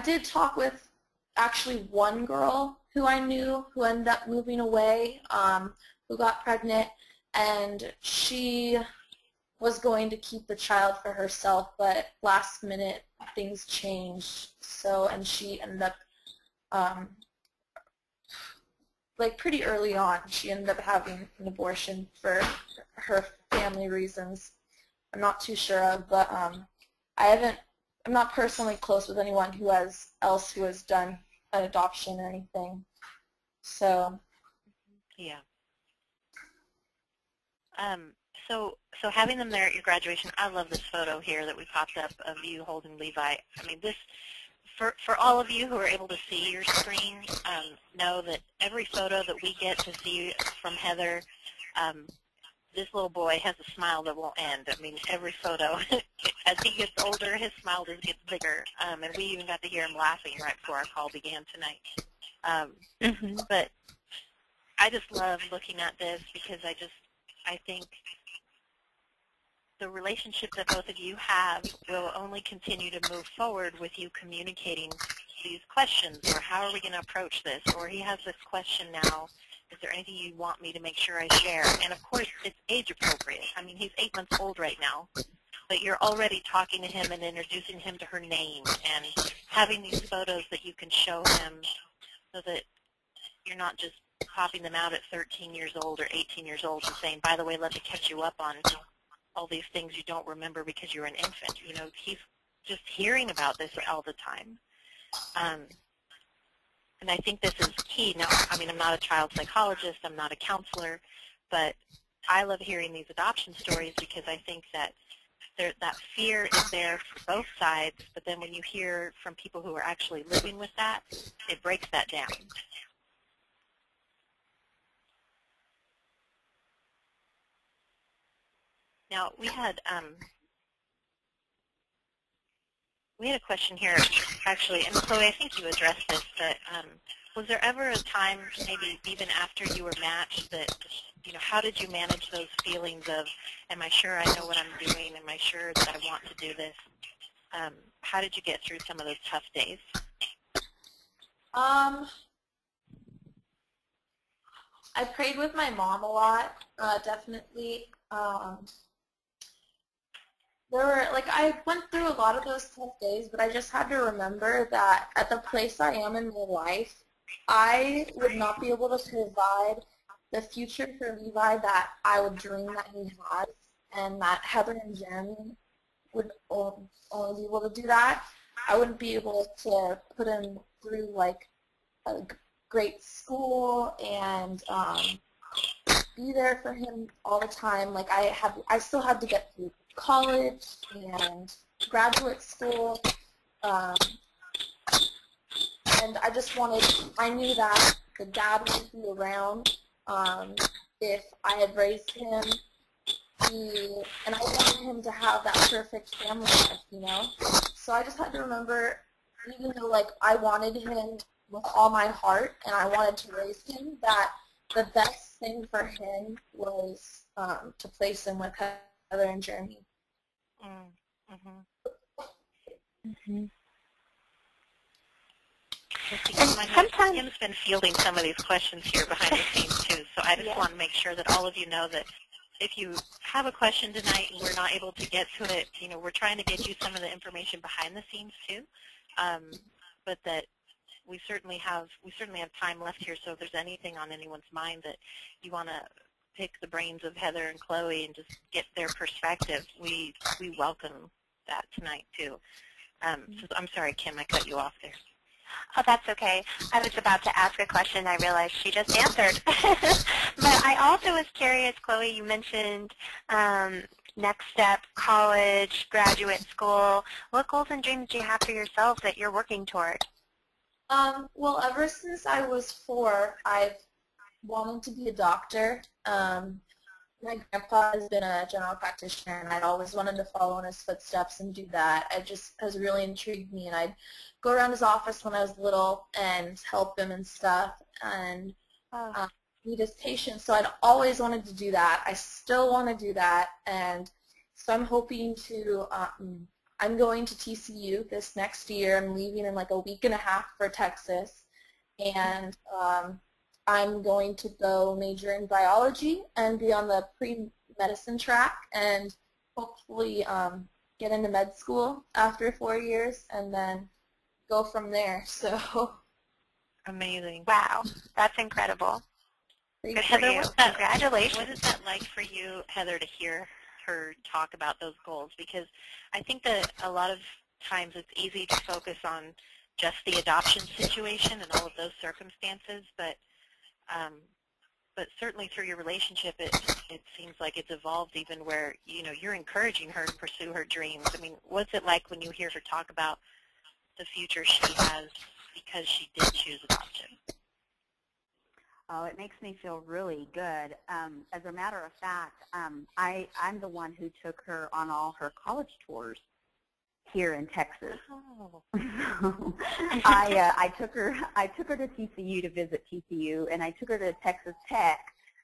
Speaker 3: did talk with actually one girl who I knew who ended up moving away, who got pregnant, and she was going to keep the child for herself, but last minute things changed. So, and she ended up like pretty early on, she ended up having an abortion for her family reasons. I'm not too sure of, but I'm not personally close with anyone who has done an adoption or anything. So.
Speaker 2: Yeah. So having them there at your graduation, I love this photo here that we popped up of you holding Levi. I mean, this for all of you who are able to see your screen, know that every photo that we get to see from Heather, this little boy has a smile that won't end. I mean, every photo, as he gets older, his smile just gets bigger. And we even got to hear him laughing right before our call began tonight. But I just love looking at this because I think the relationship that both of you have will only continue to move forward with you communicating these questions, or how are we going to approach this, or he has this question now, is there anything you want me to make sure I share? And of course, it's age appropriate. I mean, he's 8 months old right now, but you're already talking to him and introducing him to her name and having these photos that you can show him so that you're not just popping them out at 13 years old or 18 years old and saying, by the way, let me catch you up on all these things you don't remember because you're an infant. You know, he's just hearing about this all the time. And I think this is key. Now, I mean, I'm not a child psychologist, I'm not a counselor, but I love hearing these adoption stories because I think that that fear is there for both sides, but then when you hear from people who are actually living with that, it breaks that down. Now, we had a question here, actually, and Chloe, I think you addressed this, but was there ever a time, maybe even after you were matched, that, you know, how did you manage those feelings of, am I sure I know what I'm doing? Am I sure that I want to do this? How did you get through some of those tough days?
Speaker 3: I prayed with my mom a lot, definitely. I went through a lot of those tough days, but I just had to remember that at the place I am in my life, I would not be able to provide the future for Levi that I would dream that he has, and that Heather and Jeremy would only be able to do that. I wouldn't be able to put him through, like, a great school and be there for him all the time. Like, I still had to get through college and graduate school, and I knew that the dad would be around if I had raised him, and I wanted him to have that perfect family life, you know? So I just had to remember, even though, like, I wanted him with all my heart and I wanted to raise him, that the best thing for him was to place him with Heather and Jeremy.
Speaker 2: Sometimes Kim's been fielding some of these questions here behind the scenes too, so I just want to make sure that all of you know that if you have a question tonight and we're not able to get to it, you know, we're trying to get you some of the information behind the scenes too, but that we certainly have time left here. So if there's anything on anyone's mind that you want to pick the brains of Heather and Chloe and just get their perspective, we welcome that tonight too. So I'm sorry, Kim, I cut you off there.
Speaker 1: Oh, that's okay. I was about to ask a question. I realized she just answered. But I also was curious, Chloe, you mentioned next step, college, graduate school. What goals and dreams do you have for yourself that you're working toward?
Speaker 3: Well, ever since I was 4, I've wanted to be a doctor. My grandpa has been a general practitioner, and I'd always wanted to follow in his footsteps and do that. It just has really intrigued me, and I'd go around his office when I was little and help him and stuff, and meet his patients. So I'd always wanted to do that. I still want to do that, and so I'm hoping to. I'm going to TCU this next year. I'm leaving in like a week and a half for Texas, and I'm going to go major in biology and be on the pre-medicine track and hopefully get into med school after 4 years and then go from there. So
Speaker 2: amazing.
Speaker 1: Wow, that's incredible.
Speaker 2: Good for you. Congratulations. What is that like for you, Heather, to hear her talk about those goals? Because I think that a lot of times it's easy to focus on just the adoption situation and all of those circumstances, but certainly through your relationship, it seems like it's evolved even where, you know, you're encouraging her to pursue her dreams. I mean, what's it like when you hear her talk about the future she has because she did choose adoption?
Speaker 4: Oh, it makes me feel really good. As a matter of fact, I'm the one who took her on all her college tours here in Texas.
Speaker 2: Oh.
Speaker 4: I took her to TCU to visit TCU, and I took her to Texas Tech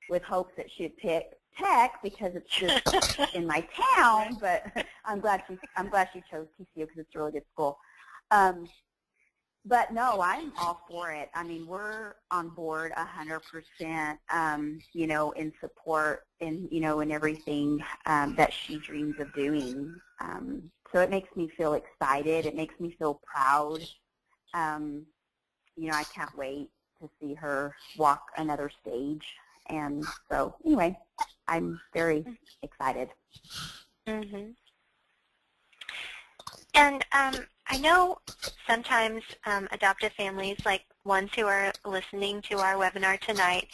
Speaker 4: with hopes that she'd pick Tech because it's just in my town. But I'm glad she chose TCU because it's a really good school. But no, I'm all for it. I mean, we're on board 100%, in support and, in everything that she dreams of doing. So it makes me feel excited. It makes me feel proud. I can't wait to see her walk another stage. And so anyway, I'm very excited.
Speaker 1: Mm-hmm. And I know sometimes adoptive families, like ones who are listening to our webinar tonight,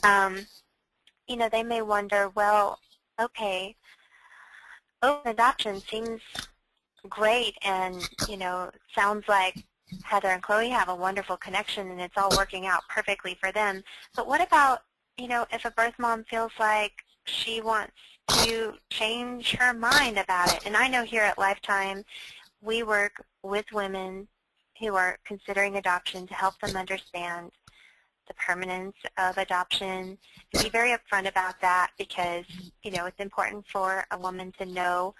Speaker 1: they may wonder, well, okay, open adoption seems great and, sounds like Heather and Chloe have a wonderful connection and it's all working out perfectly for them. But what about, if a birth mom feels like she wants to change her mind about it? And I know here at Lifetime, we work with women who are considering adoption to help them understand the permanence of adoption, and be very upfront about that because, it's important for a woman to know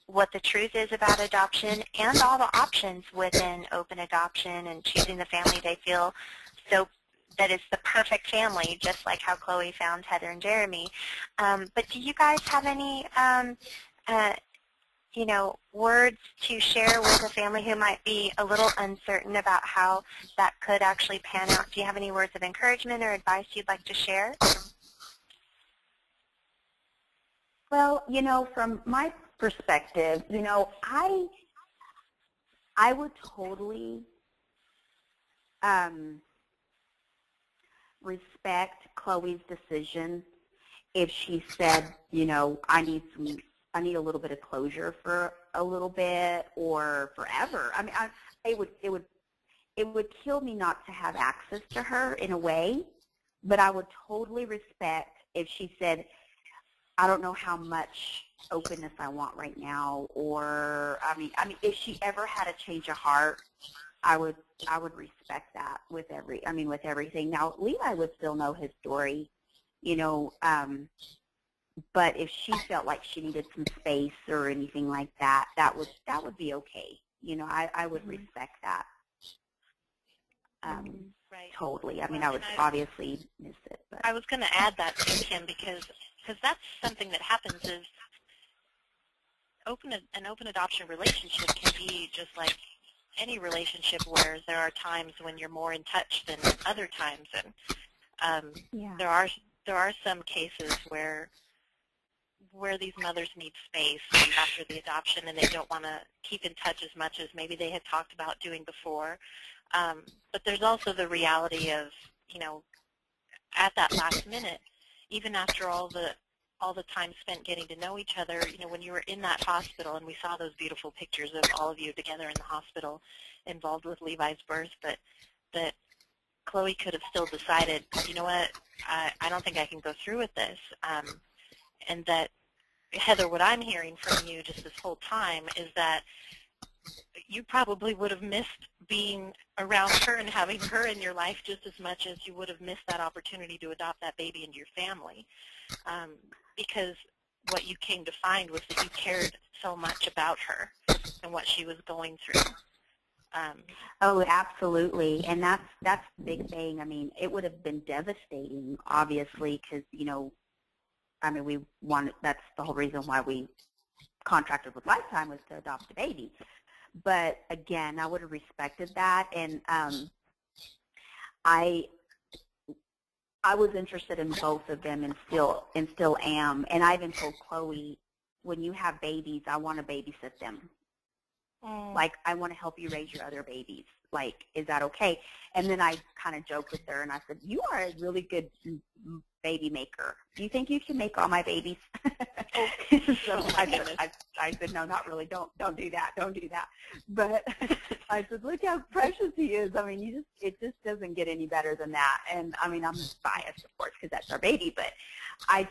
Speaker 1: what the truth is about adoption and all the options within open adoption and choosing the family they feel so that is the perfect family, just like how Chloe found Heather and Jeremy. But do you guys have any words to share with a family who might be a little uncertain about how that could actually pan out? Do you have any words of encouragement or advice you'd like to share?
Speaker 4: Well, from my perspective, I would totally respect Chloe's decision if she said, I need a little bit of closure for a little bit or forever. I mean, it would kill me not to have access to her in a way, but I would totally respect if she said, I don't know how much openness I want right now, or I mean, if she ever had a change of heart, I would respect that with everything. Now, Levi would still know his story, but if she felt like she needed some space or anything like that, that would be okay. I would respect that.
Speaker 2: Right.
Speaker 4: Totally. I mean, I would obviously miss it. But
Speaker 2: I was going to add that to Kim because that's something that happens is an open adoption relationship can be just like any relationship where there are times when you're more in touch than other times, and there are some cases where these mothers need space after the adoption and they don't want to keep in touch as much as maybe they had talked about doing before. But there's also the reality of, at that last minute, even after all the time spent getting to know each other, when you were in that hospital, and we saw those beautiful pictures of all of you together in the hospital involved with Levi's birth, that Chloe could have still decided, you know what, I don't think I can go through with this. And that, Heather, what I'm hearing from you just this whole time is that you probably would have missed being around her and having her in your life just as much as you would have missed that opportunity to adopt that baby into your family, because what you came to find was that you cared so much about her and what she was going through.
Speaker 4: Oh, absolutely, and that's the big thing. I mean, it would have been devastating, obviously, because that's the whole reason why we contracted with Lifetime was to adopt a baby. But again, I would have respected that, and I was interested in both of them, and still am. And I even told Chloe, when you have babies, I want to babysit them. Like, I want to help you raise your other babies. Like, is that okay? And then I kind of joked with her, and I said, you are a really good baby maker. Do you think you can make all my babies?
Speaker 2: Oh,
Speaker 4: So I said, no, not really. Don't do that. Don't do that. But I said, look how precious he is. I mean, it just doesn't get any better than that. And I mean, I'm biased, of course, because that's our baby. But I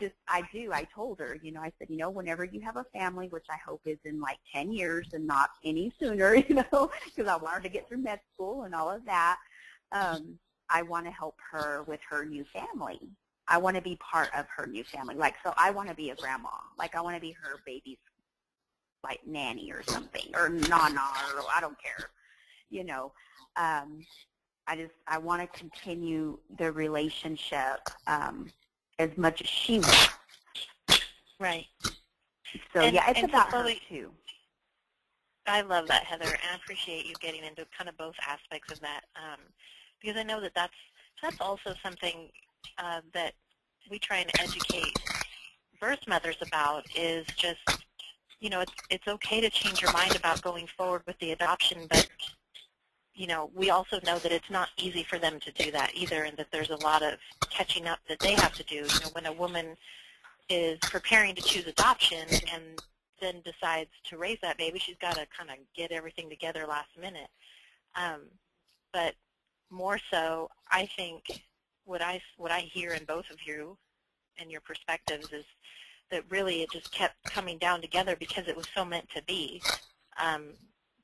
Speaker 4: told her, I said, whenever you have a family, which I hope is in like 10 years and not any sooner, because I want her to get through med school and all of that. I want to help her with her new family. I want to be part of her new family. Like, so I want to be a grandma. Like, I want to be her baby's, like, nanny or something, or nana, or I don't care. I want to continue the relationship as much as she wants.
Speaker 2: Right.
Speaker 4: So, yeah, it's about her,
Speaker 2: Chloe,
Speaker 4: too.
Speaker 2: I love that, Heather, and I appreciate you getting into kind of both aspects of that, because I know that that's also something that we try and educate birth mothers about, is just, it's okay to change your mind about going forward with the adoption, but, we also know that it's not easy for them to do that either, and that there's a lot of catching up that they have to do. When a woman is preparing to choose adoption and then decides to raise that baby, she's got to kind of get everything together last minute. But more so, I think what I hear in both of you and your perspectives is that really it just kept coming down together because it was so meant to be,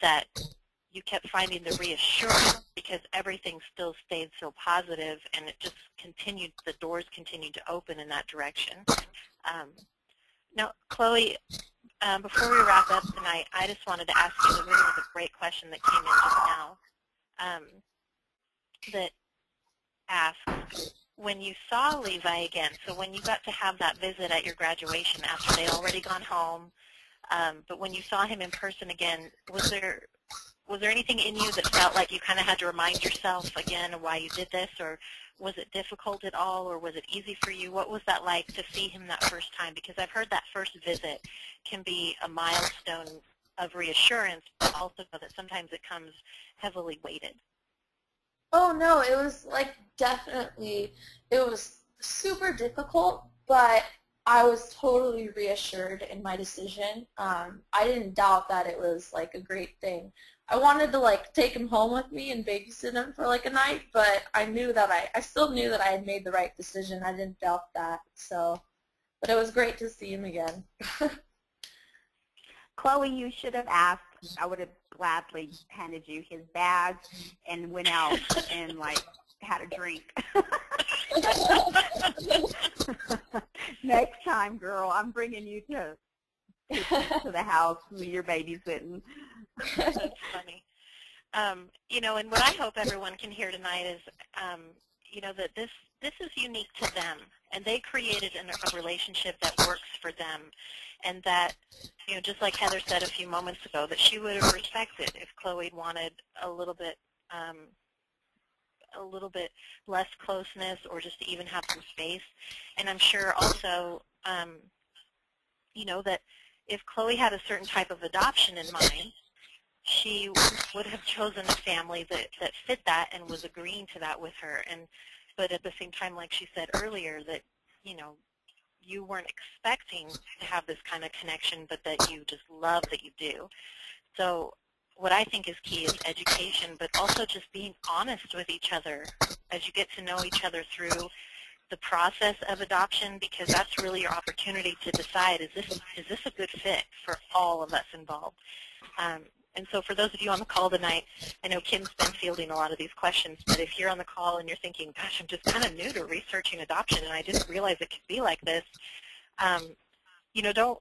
Speaker 2: that you kept finding the reassurance because everything still stayed so positive, and it just continued, the doors continued to open in that direction. Now, Chloe, before we wrap up tonight, I just wanted to ask you, there was a great question that came in just now, that asked, when you saw Levi again, so when you got to have that visit at your graduation after they'd already gone home, but when you saw him in person again, was there anything in you that felt like you kind of had to remind yourself again of why you did this, or was it difficult at all, or was it easy for you? What was that like to see him that first time? Because I've heard that first visit can be a milestone of reassurance, but also that sometimes it comes heavily weighted.
Speaker 3: Oh, no, it was, definitely, it was super difficult, but I was totally reassured in my decision. I didn't doubt that it was, a great thing. I wanted to, take him home with me and babysit him for, a night, but I knew that I still knew that I had made the right decision. I didn't doubt that, so, but it was great to see him again.
Speaker 4: Chloe, you should have asked. I would have gladly handed you his bag and went out and, had a drink. Next time, girl, I'm bringing you to the house with your babysitting.
Speaker 2: That's funny. And what I hope everyone can hear tonight is, that this is unique to them, and they created a relationship that works for them, and that, just like Heather said a few moments ago, that she would have respected if Chloe wanted a little bit less closeness, or just to even have some space. And I'm sure also, that if Chloe had a certain type of adoption in mind, she would have chosen a family that fit that and was agreeing to that with her. But at the same time, like she said earlier, that, you weren't expecting to have this kind of connection, but that you just love that you do. So what I think is key is education, but also just being honest with each other as you get to know each other through the process of adoption, because that's really your opportunity to decide, is this a good fit for all of us involved? And so for those of you on the call tonight, I know Kim's been fielding a lot of these questions, but if you're on the call and you're thinking, gosh, I'm just kind of new to researching adoption and I didn't realize it could be like this, don't,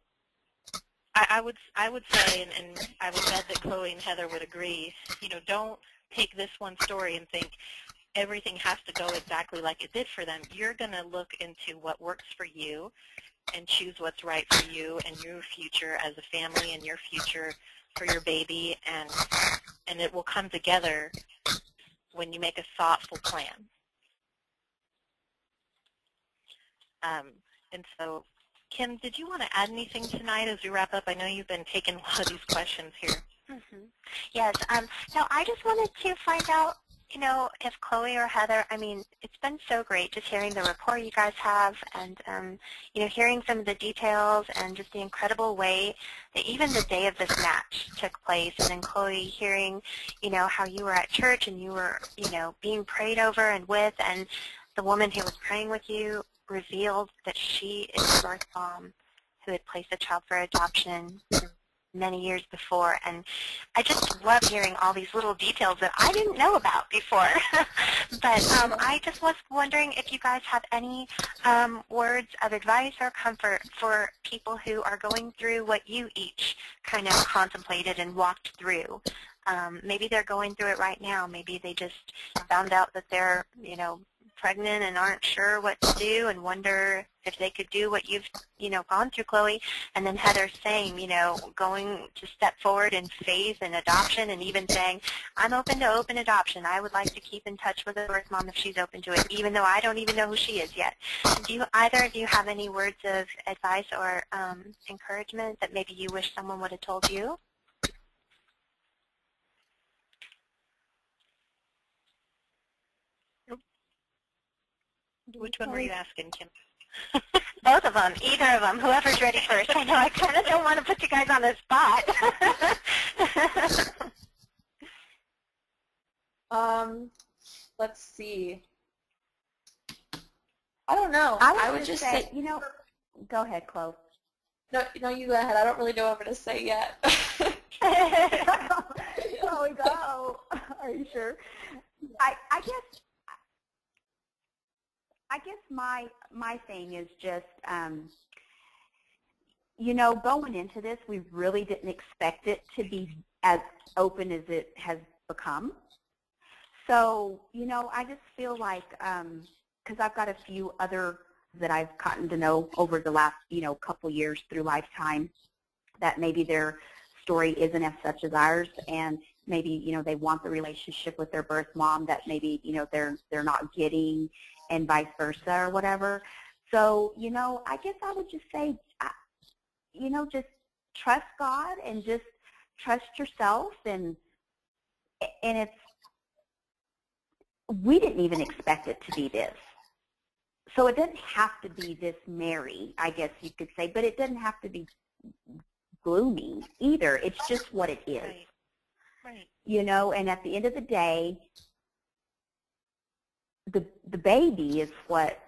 Speaker 2: I would say, and I would bet that Chloe and Heather would agree, don't take this one story and think everything has to go exactly like it did for them. You're going to look into what works for you and choose what's right for you and your future as a family and your future for your baby, and it will come together when you make a thoughtful plan. And so, Kim, did you want to add anything tonight as we wrap up? I know you've been taking a lot of these questions here.
Speaker 1: Yes. Now, I just wanted to find out, you know, if Chloe or Heather, I mean, it's been so great just hearing the rapport you guys have and, you know, hearing some of the details and just the incredible way that even the day of this match took place. And then Chloe hearing, you know, how you were at church and you were, you know, being prayed over and with, and the woman who was praying with you revealed that she is the birth mom who had placed the child for adoption many years before. And I just love hearing all these little details that I didn't know about before. But I just was wondering if you guys have any words of advice or comfort for people who are going through what you each kind of contemplated and walked through. Maybe they're going through it right now. Maybe they just found out that they're, you know, pregnant and aren't sure what to do and wonder if they could do what you've, you know, gone through, Chloe. And then Heather saying, you know, going to step forward in faith and adoption, and even saying, I'm open to open adoption. I would like to keep in touch with the birth mom if she's open to it, even though I don't even know who she is yet. Do either of you have any words of advice or encouragement that maybe you wish someone would have told you?
Speaker 2: Which one were you asking, Kim?
Speaker 1: Both of them, either of them, whoever's ready first. I know I kind of don't want to put you guys on the spot.
Speaker 3: Let's see. I don't know.
Speaker 4: I would just say, you know, go ahead, Chloe.
Speaker 3: No, you go ahead. I don't really know what I'm going to say yet.
Speaker 4: Chloe, go. Are you sure? I guess my thing is just, you know, going into this, we really didn't expect it to be as open as it has become. So, you know, I just feel like, because I've got a few other that I've gotten to know over the last, you know, couple years through Lifetime, that maybe their story isn't as such as ours, and maybe, you know, they want the relationship with their birth mom that maybe, you know, they're not getting, and vice versa or whatever. So, you know, I guess I would just say, you know, just trust God and just trust yourself, and it's, we didn't even expect it to be this. So it doesn't have to be this merry, I guess you could say, but it doesn't have to be gloomy either. It's just what it is.
Speaker 2: Right. Right.
Speaker 4: You know, and at the end of the day, the baby is what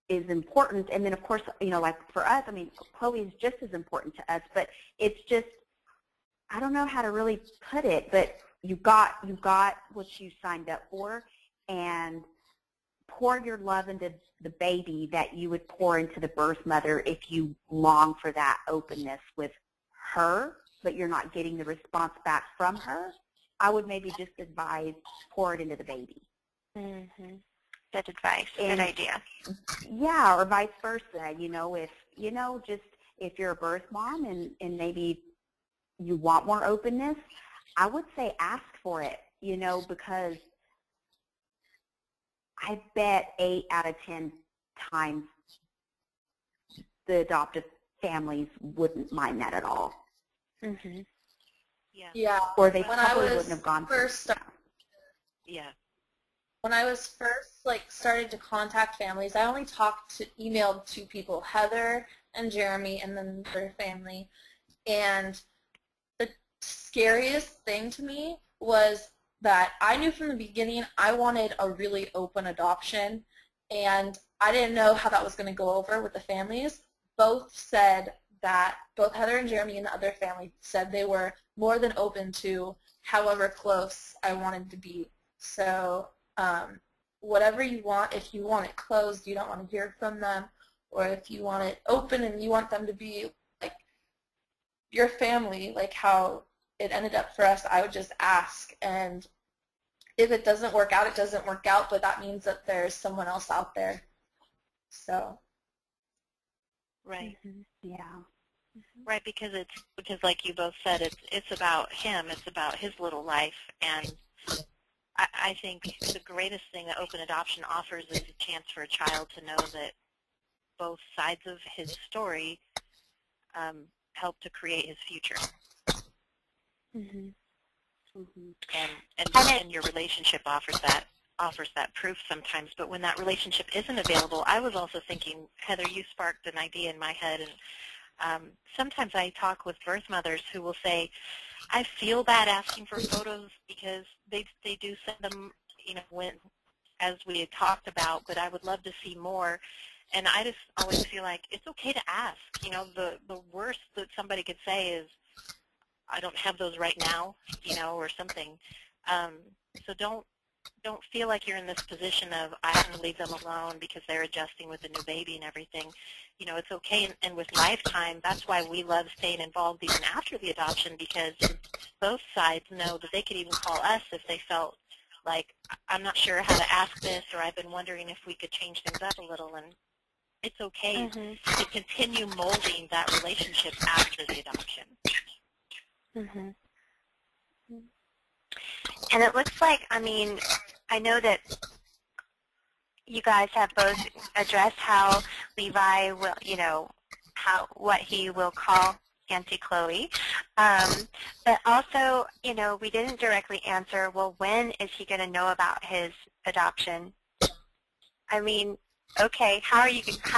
Speaker 4: is important. And then, of course, you know, like for us, I mean, Chloe is just as important to us, but it's just, I don't know how to really put it, but you got what you signed up for, and pour your love into the baby that you would pour into the birth mother if you long for that openness with her, but you're not getting the response back from her. I would maybe just advise pour it into the baby.
Speaker 1: Mm-hmm. Good advice.
Speaker 4: And,
Speaker 1: good idea.
Speaker 4: Yeah, or vice versa. You know, if, you know, just if you're a birth mom and maybe you want more openness, I would say ask for it, you know, because I bet 8 out of 10 times the adoptive families wouldn't mind that at all.
Speaker 1: Mm-hmm.
Speaker 2: Yeah.
Speaker 3: Yeah.
Speaker 4: Or they
Speaker 3: When
Speaker 4: probably
Speaker 3: I was
Speaker 4: wouldn't have gone
Speaker 3: first
Speaker 4: through.
Speaker 2: Yeah.
Speaker 3: When I was first started to contact families, I only emailed 2 people, Heather and Jeremy, and then their family. And the scariest thing to me was that I knew from the beginning I wanted a really open adoption, and I didn't know how that was going to go over with the families. Both said that, both Heather and Jeremy and the other family said they were more than open to however close I wanted to be. So whatever you want, if you want it closed, you don't want to hear from them, or if you want it open and you want them to be like your family, like how it ended up for us, I would just ask. And if it doesn't work out, it doesn't work out, but that means that there's someone else out there. So.
Speaker 2: Right.
Speaker 1: Mm-hmm.
Speaker 4: Yeah.
Speaker 2: Right, because like you both said, it's about him. It's about his little life, and I think the greatest thing that open adoption offers is a chance for a child to know that both sides of his story help to create his future.
Speaker 1: Mm-hmm.
Speaker 4: Mhm.
Speaker 2: And your relationship offers that proof sometimes. But when that relationship isn't available, I was also thinking, Heather, you sparked an idea in my head, and sometimes I talk with birth mothers who will say, I feel bad asking for photos because they do send them, when, as we had talked about, but I would love to see more. And I just always feel like it's okay to ask. The worst that somebody could say is, I don't have those right now, or something. So don't feel like you're in this position of I have to leave them alone because they're adjusting with the new baby and everything. It's okay. And with Lifetime, that's why we love staying involved even after the adoption, because both sides know that they could even call us if they felt like, I'm not sure how to ask this, or I've been wondering if we could change things up a little. And it's okay to continue molding that relationship after the adoption.
Speaker 1: Mm-hmm. And it looks like, I know that you guys have both addressed how Levi will, what he will call Auntie Chloe. But also, we didn't directly answer, well, when is he going to know about his adoption? Okay, how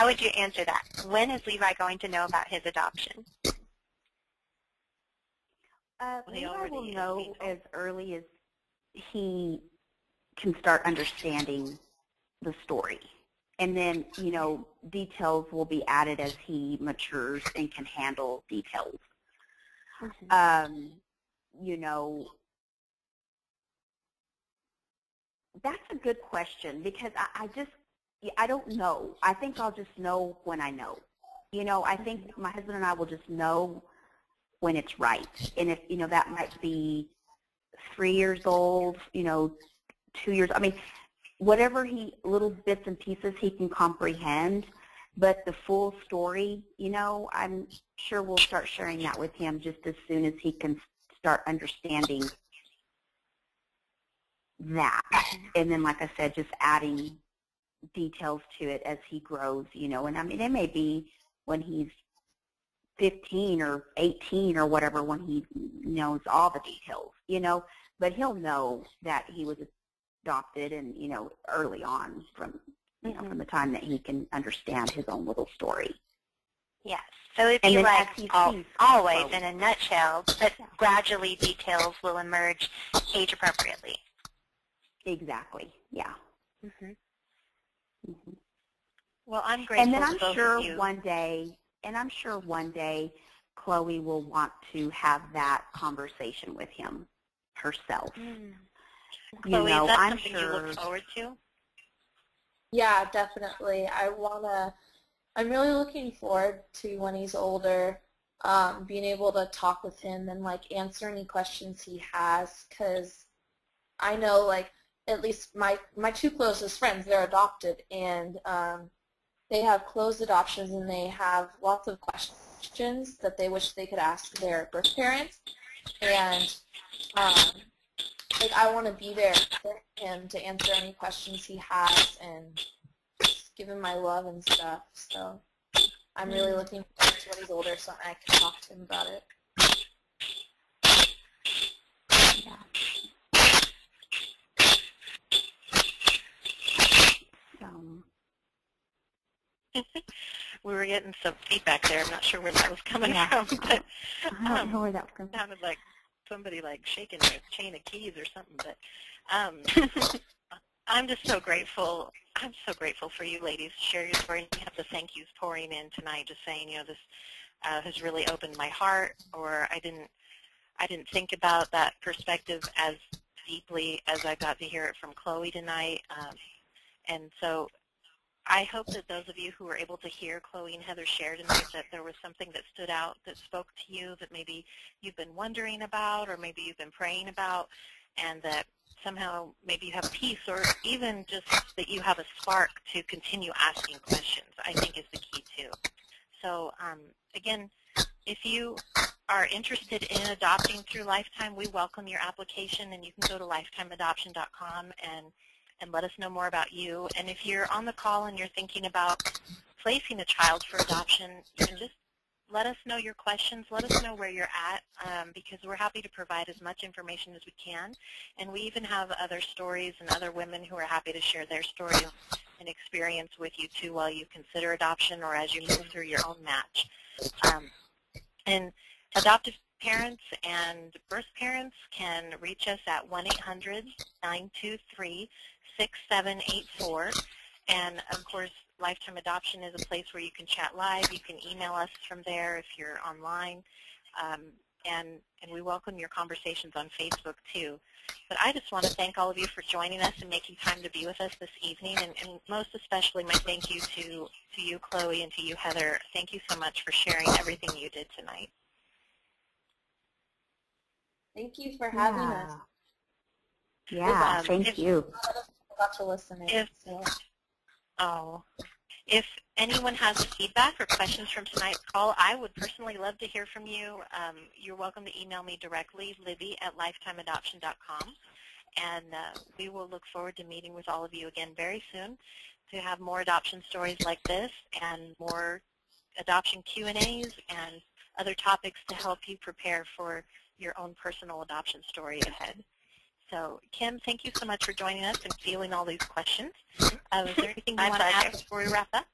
Speaker 1: would you answer that? When is Levi going to know about his adoption?
Speaker 4: Levi will know as early as he can start understanding the story. And then, details will be added as he matures and can handle details. That's a good question, because I don't know. I think I'll just know when I know. I think my husband and I will just know when it's right. And if, that might be 3 years old, 2 years, whatever little bits and pieces he can comprehend, but the full story, I'm sure we'll start sharing that with him just as soon as he can start understanding that. And then, like I said, just adding details to it as he grows, and it may be when he's 15 or 18 or whatever, when he knows all the details, but he'll know that he was adopted and, early on from, from the time that he can understand his own little story.
Speaker 1: Yes. So it'd be like always in a nutshell, but gradually details will emerge age appropriately.
Speaker 4: Exactly. Yeah.
Speaker 2: Well, I'm grateful.
Speaker 4: And then I'm sure one day Chloe will want to have that conversation with him herself.
Speaker 2: Chloe, is that something you look forward to?
Speaker 3: Yeah, definitely. I'm really looking forward to when he's older, being able to talk with him and answer any questions he has, because I know at least my two closest friends, they're adopted, and they have closed adoptions, and they have lots of questions that they wish they could ask their birth parents, and I want to be there for him to answer any questions he has and just give him my love and stuff. So I'm really looking forward to when he's older so I can talk to him about it.
Speaker 2: We were getting some feedback there. I'm not sure where that was coming from, but
Speaker 4: I don't know where that was coming from.
Speaker 2: Sounded like somebody shaking a chain of keys or something. But I'm just so grateful. I'm so grateful for you ladies to share your story. You have the thank yous pouring in tonight, just saying, this has really opened my heart, or I didn't think about that perspective as deeply as I got to hear it from Chloe tonight. And so I hope that those of you who were able to hear Chloe and Heather share tonight, that there was something that stood out, that spoke to you, that maybe you've been wondering about, or maybe you've been praying about, and that somehow maybe you have peace, or even just that you have a spark to continue asking questions, I think is the key too. So again, if you are interested in adopting through Lifetime, we welcome your application, and you can go to lifetimeadoption.com and let us know more about you. And if you're on the call and you're thinking about placing a child for adoption, you can just let us know your questions. Let us know where you're at, because we're happy to provide as much information as we can. And we even have other stories and other women who are happy to share their stories and experience with you, too, while you consider adoption or as you move through your own match. And adoptive parents and birth parents can reach us at 1-800-923-6784. And, of course, Lifetime Adoption is a place where you can chat live. You can email us from there if you're online. And we welcome your conversations on Facebook, too. But I just want to thank all of you for joining us and making time to be with us this evening. And most especially, my thank you to you, Chloe, and to you, Heather. Thank you so much for sharing everything you did tonight.
Speaker 3: Thank you for having us.
Speaker 4: Yeah, thank you.
Speaker 3: Got to listen in.
Speaker 2: If anyone has feedback or questions from tonight's call, I would personally love to hear from you. You're welcome to email me directly, libby@lifetimeadoption.com. And we will look forward to meeting with all of you again very soon to have more adoption stories like this and more adoption Q&As and other topics to help you prepare for your own personal adoption story ahead. So, Kim, thank you so much for joining us and fielding all these questions. Is there anything you want to add before we wrap up?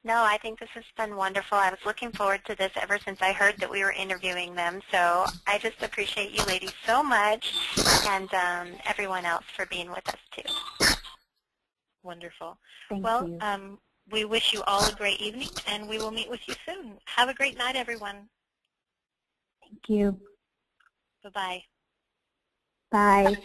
Speaker 1: No, I think this has been wonderful. I was looking forward to this ever since I heard that we were interviewing them. So I just appreciate you ladies so much, and everyone else for being with us, too.
Speaker 2: Wonderful.
Speaker 4: Thank you.
Speaker 2: We wish you all a great evening, and we will meet with you soon. Have a great night, everyone.
Speaker 4: Thank you.
Speaker 2: Bye-bye.
Speaker 4: Bye.